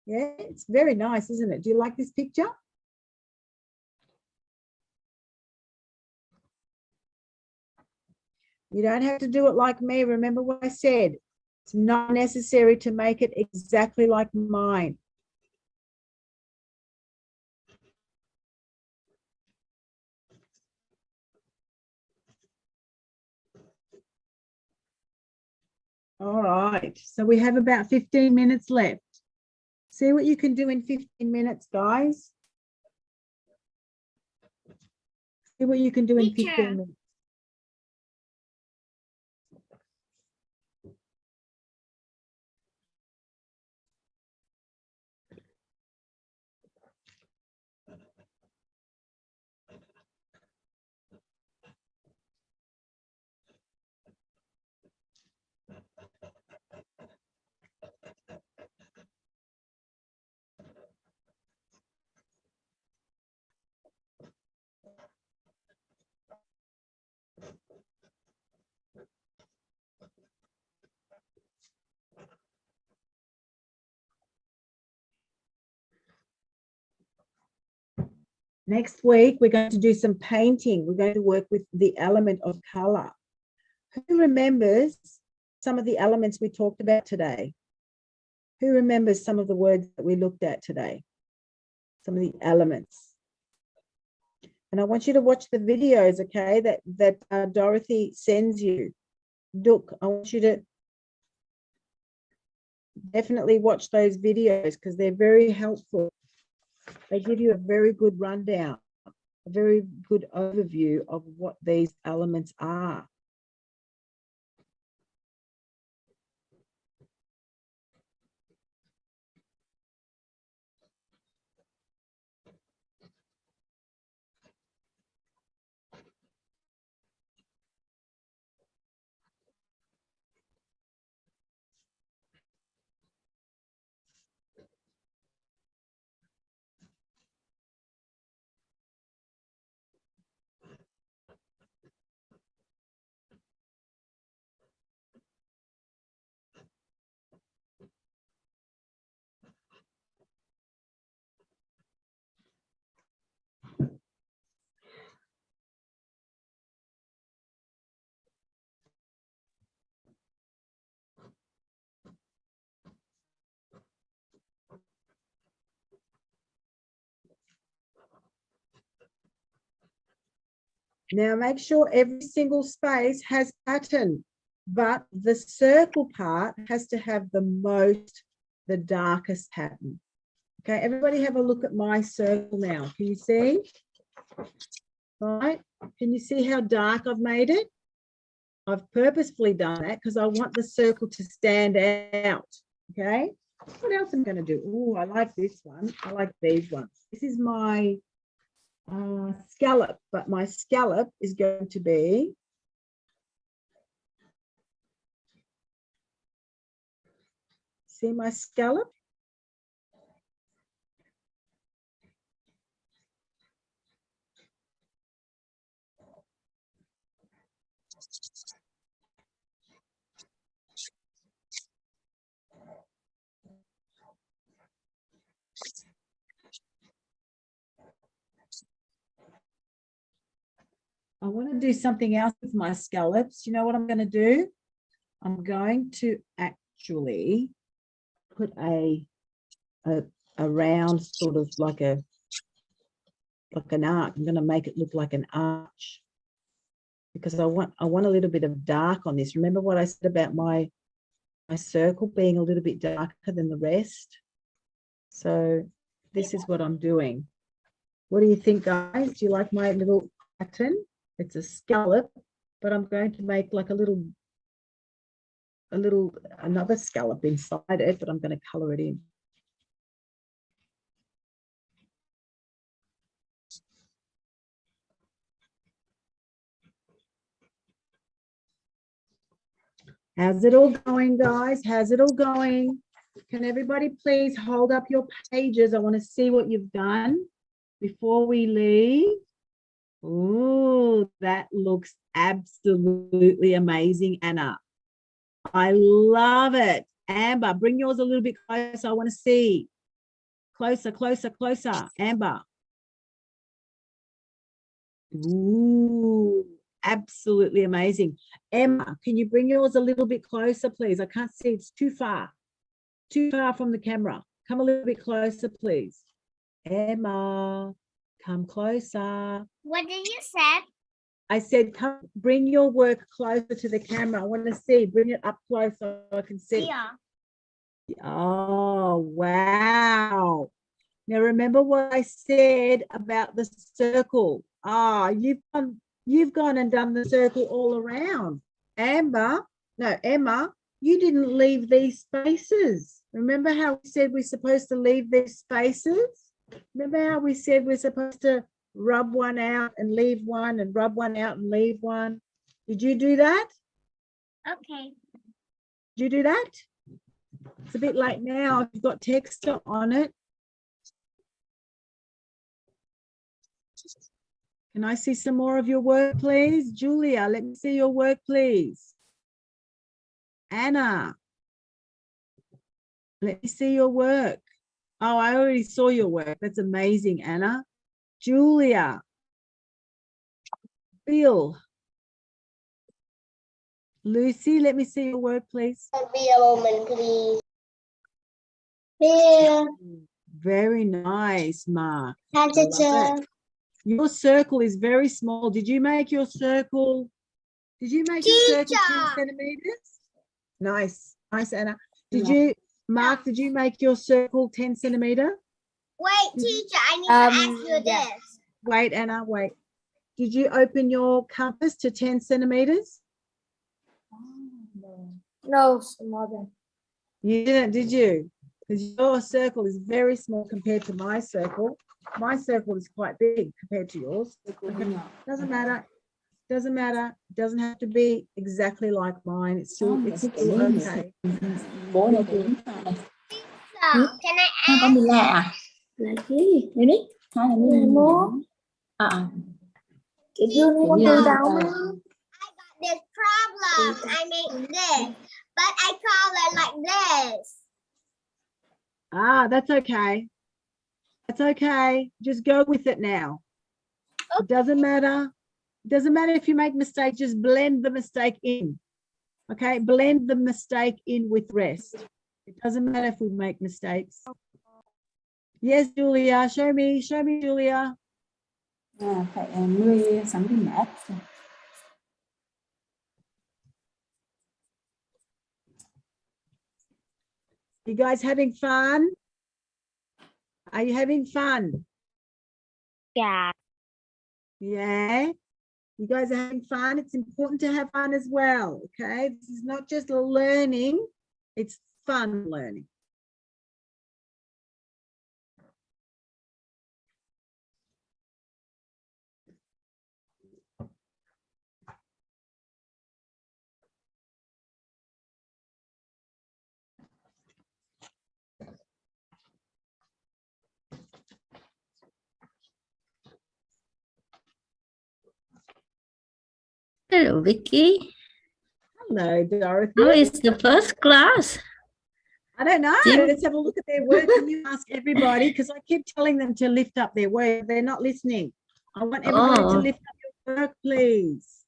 Speaker 2: Yeah. It's very nice, isn't it? Do you like this picture? You don't have to do it like me. Remember what I said. It's not necessary to make it exactly like mine. All right. So we have about 15 minutes left. See what you can do in 15 minutes, guys. See what you can do in 15 minutes. Next week, we're going to do some painting. We're going to work with the element of color. Who remembers some of the elements we talked about today? Who remembers some of the words that we looked at today? Some of the elements. And I want you to watch the videos, okay, that Dorothy sends you. Duc, I want you to definitely watch those videos because they're very helpful. They give you a very good rundown, a very good overview of what these elements are. Now make sure every single space has pattern, but the circle part has to have the darkest pattern. Okay, everybody have a look at my circle now. Can you see? All right, can you see how dark I've made it? I've purposefully done that because I want the circle to stand out. Okay, what else am I going to do? Oh, I like this one. I like these ones. This is my scallop, but my scallop is going to be see my scallop? I want to do something else with my scallops. You know what I'm going to do? I'm going to actually put a round sort of like an arc. I'm going to make it look like an arch because I want a little bit of dark on this. Remember what I said about my circle being a little bit darker than the rest? So this is what I'm doing. What do you think, guys? Do you like my little pattern? It's a scallop, but I'm going to make like another scallop inside it, but I'm going to color it in. How's it all going, guys? How's it all going? Can everybody please hold up your pages? I want to see what you've done before we leave. Oh, that looks absolutely amazing, Anna. I love it. Amber, bring yours a little bit closer. I want to see. Closer, closer, closer. Amber. Ooh, absolutely amazing. Emma, can you bring yours a little bit closer, please? I can't see. It's too far from the camera. Come a little bit closer, please. Emma, come closer.
Speaker 1: What did you say?
Speaker 2: I said, come, bring your work closer to the camera. I want to see. Bring it up close so I can see.
Speaker 1: Yeah.
Speaker 2: Oh, wow. Now, remember what I said about the circle. Ah, you've gone and done the circle all around. Emma, you didn't leave these spaces. Remember how we said we're supposed to leave these spaces? Remember how we said we're supposed to rub one out and leave one and rub one out and leave one? Did you do that?
Speaker 1: Okay.
Speaker 2: Did you do that? It's a bit late now. If you've got texture on it. Can I see some more of your work, please? Julia, let me see your work, please. Anna, let me see your work. Oh, I already saw your work. That's amazing, Anna. Julia. Bill. Lucy, let me see your work, please.
Speaker 5: Be a moment, please. Here.
Speaker 2: Very nice, Mark.
Speaker 5: Hi, teacher.
Speaker 2: Your circle is very small. Did you make your circle? Did you make your circle 10 centimeters? Nice. Nice, Anna. Did you, Mark, did you make your circle 10 centimeter?
Speaker 1: Wait, teacher, I need to ask you this.
Speaker 2: Wait, Anna, wait. Did you open your compass to 10 centimeters?
Speaker 5: No, smaller.
Speaker 2: You didn't, did you? Because your circle is very small compared to my circle. My circle is quite big compared to yours. Doesn't matter. Doesn't matter. It doesn't have to be exactly like mine. It's still okay.
Speaker 3: Bố này thì
Speaker 1: So, can I ask?
Speaker 3: con bị lạ à? Là gì? Đây đi. Hai là mình bố.
Speaker 1: Kiểu như con từ đầu. I got this problem. I made this, but I color like this.
Speaker 2: Ah, that's okay. That's okay. Just go with it now. Okay. It doesn't matter. It doesn't matter if you make mistakes, just blend the mistake in. Okay, blend the mistake in with rest. It doesn't matter if we make mistakes. Yes, Julia, show me, Julia.
Speaker 3: Phải nuôi sống đi mát.
Speaker 2: You guys having fun? Are you having fun?
Speaker 1: Yeah.
Speaker 2: Yeah. You guys are having fun. It's important to have fun as well. Okay. This is not just learning, it's fun learning.
Speaker 4: Hello, Vicki.
Speaker 2: Hello, Dorothy.
Speaker 4: How is the first class?
Speaker 2: I don't know.
Speaker 4: Jim?
Speaker 2: Let's have a look at their work. Can you ask everybody? Because I keep telling them to lift up their work. They're not listening. I want everybody to lift up your work, please.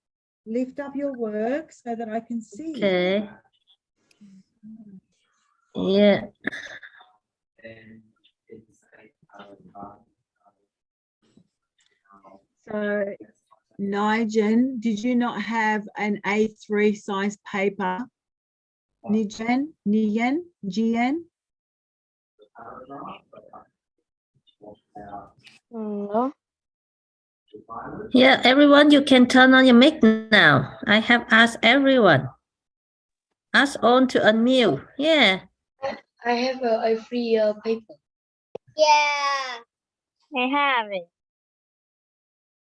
Speaker 2: Lift up your work so that I can see.
Speaker 4: Okay. Yeah.
Speaker 2: So, Nigen, did you not have an A3 size paper? Nigen? GN?
Speaker 1: No.
Speaker 4: Yeah, everyone, you can turn on your mic now. I have asked everyone. Ask all to unmute. Yeah.
Speaker 5: I have a free paper.
Speaker 1: Yeah. I have it.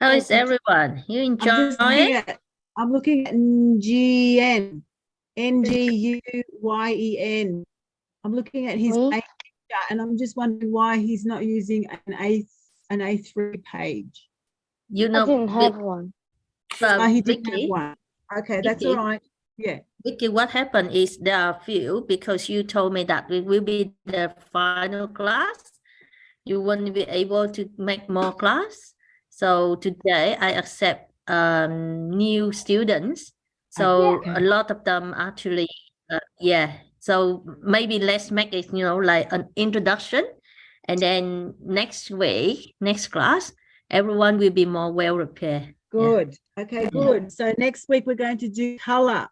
Speaker 4: How is everyone? You enjoy it?
Speaker 2: I'm looking at GN. NGUYEN. I'm looking at his page and I'm just wondering why he's not using an A3 page.
Speaker 4: You
Speaker 1: I
Speaker 4: know,
Speaker 1: didn't have one.
Speaker 2: He didn't have
Speaker 4: Vicky,
Speaker 2: one. Okay, that's
Speaker 4: Vicky.
Speaker 2: all right. Yeah.
Speaker 4: Vicky, what happened is there are a few because you told me that it will be the final class. You won't be able to make more class. So today I accept new students. So
Speaker 2: Okay.
Speaker 4: a lot of them actually, yeah. So maybe let's make it, like an introduction. And then next week, next class, everyone will be more well prepared.
Speaker 2: Good. Okay, good. So next week we're going to do color.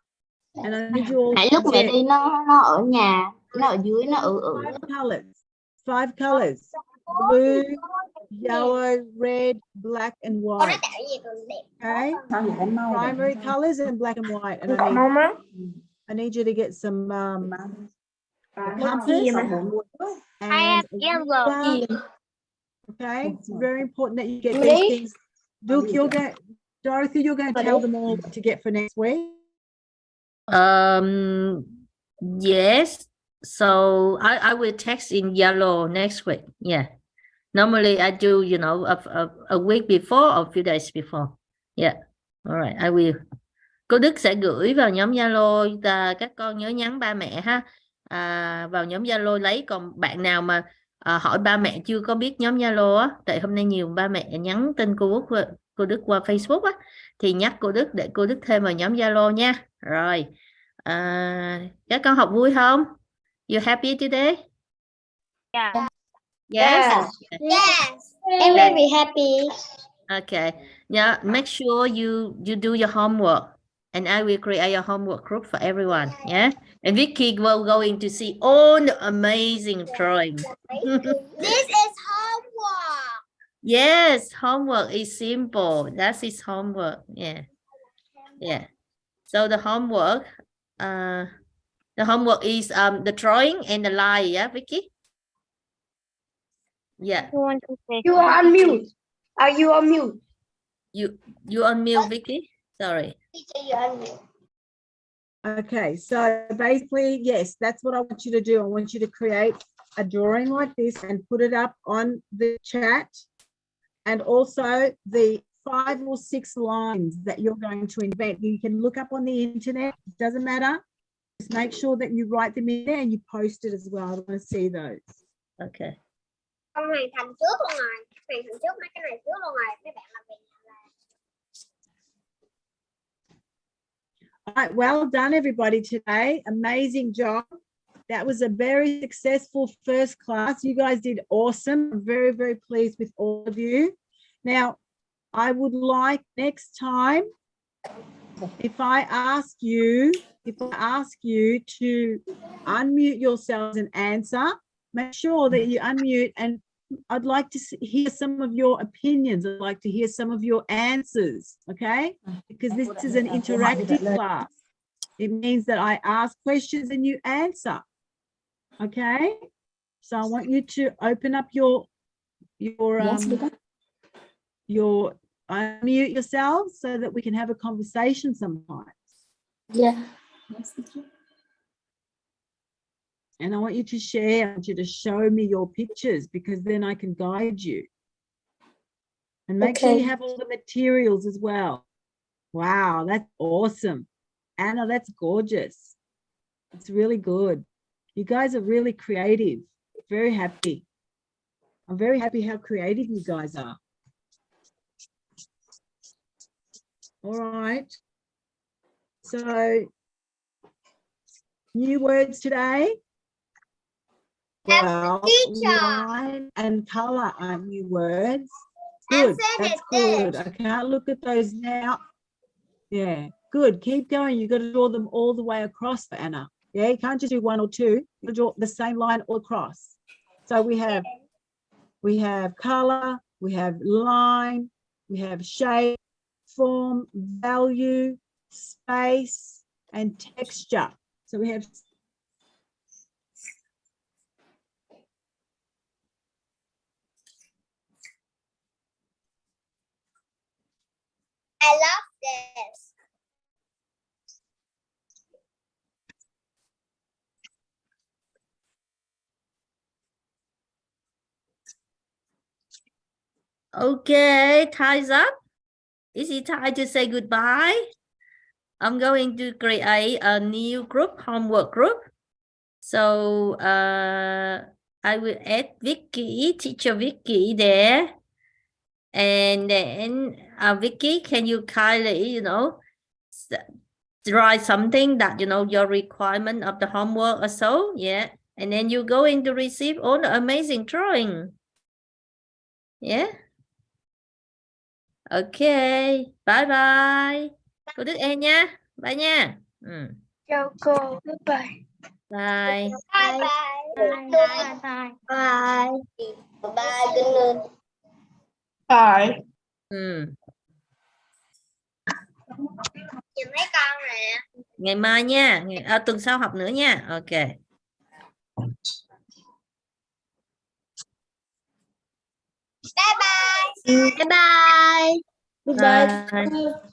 Speaker 2: And I need you all
Speaker 5: Nãy
Speaker 2: to
Speaker 5: lúc mẹ
Speaker 2: get
Speaker 5: đi nó ở nhà, nó ở dưới nó
Speaker 2: 5 colors. Blue, yellow, red, black, and
Speaker 1: Nó
Speaker 2: white.
Speaker 1: tạo gì còn đẹp.
Speaker 2: Okay.
Speaker 3: Sao vậy đánh mau vậy?
Speaker 2: Primary colors and black and white. And I need you to get some compass
Speaker 1: I
Speaker 2: and
Speaker 1: have yellow.
Speaker 2: okay. It's very important that you get these things. Duke, Dorothy, you're going to tell them all what to get for next week.
Speaker 4: Yes. So I will text in yellow next week. Yeah. Normally I do, a week before or a few days before. Yeah. All right. I will. Cô Đức sẽ gửi vào nhóm Zalo, các con nhớ nhắn ba mẹ ha. Vào nhóm Zalo lấy, còn bạn nào mà hỏi ba mẹ chưa có biết nhóm Zalo á, tại hôm nay nhiều ba mẹ nhắn tin cô Đức qua Facebook á, thì nhắc cô Đức để cô Đức thêm vào nhóm Zalo nha. Rồi. Các con học vui không? You happy today?
Speaker 1: Yeah.
Speaker 4: Yes.
Speaker 1: Yes. I'm very happy.
Speaker 4: Okay. Yeah. Make sure you do your homework, and I will create a homework group for everyone. Yeah. And Vicky will going to see all the amazing drawings.
Speaker 1: This is homework.
Speaker 4: Yes, homework is simple. That is homework. Yeah. Yeah. So the homework is the drawing and the line. Yeah, Vicky. Yeah.
Speaker 1: You want to say
Speaker 5: You are on mute. Are you on mute?
Speaker 4: You on mute, Vicky? Sorry.
Speaker 5: Teacher, you on mute.
Speaker 2: Okay, so basically, yes, that's what I want you to do. I want you to create a drawing like this and put it up on the chat, and also the 5 or 6 lines that you're going to invent. You can look up on the internet, it doesn't matter. Just make sure that you write them in there and you post it as well. I want to see those.
Speaker 4: Okay.
Speaker 1: Con hoàn thành trước luôn rồi. Hoàn thành trước mấy cái này trước luôn rồi. Mấy bạn làm việc làm.
Speaker 2: All right, well done everybody today. Amazing job. That was a very successful first class. You guys did awesome. I'm very, very pleased with all of you. Now, I would like next time, if I ask you to unmute yourselves and answer, make sure that you unmute, and I'd like to hear some of your opinions. I'd like to hear some of your answers, okay? Because this is an interactive class. It means that I ask questions and you answer, okay? So I want you to open up your unmute yourselves so that we can have a conversation sometimes.
Speaker 5: Yeah.
Speaker 3: Yes, teacher.
Speaker 2: And I want you to share, I want you to show me your pictures, because then I can guide you. And make sure you have all the materials as well. Wow, that's awesome. Anna, that's gorgeous. It's really good. You guys are really creative. Very happy. I'm very happy how creative you guys are. All right. So, new words today? Well,
Speaker 1: teacher.
Speaker 2: line and color are new words. Good, that's good. Okay, I'll look at those now. Yeah, good. Keep going. You've got to draw them all the way across for Anna. Yeah, you can't just do one or two. You draw the same line all across. So we have color, we have line, we have shape, form, value, space, and texture. So we have
Speaker 1: I love this.
Speaker 4: Okay, time's up. Is it time to say goodbye? I'm going to create a new group, homework group. So I will add Vicki, teacher Vicki there. And then Vicki, can you kindly, write something that, your requirement of the homework or so? Yeah. And then you're going to receive all the amazing drawing. Yeah. Okay. Bye bye. Cô Đức An nha. Bye nha.
Speaker 1: Chào cô. Goodbye.
Speaker 4: Bye.
Speaker 1: Bye bye. Bye bye. Bye.
Speaker 5: Bye, good noon.
Speaker 3: Bye.
Speaker 1: Nhìn thấy con nè.
Speaker 4: Ngày mai nha. Tuần sau học nữa nha. Ok.
Speaker 1: Bye bye. Bye bye.
Speaker 4: Bye.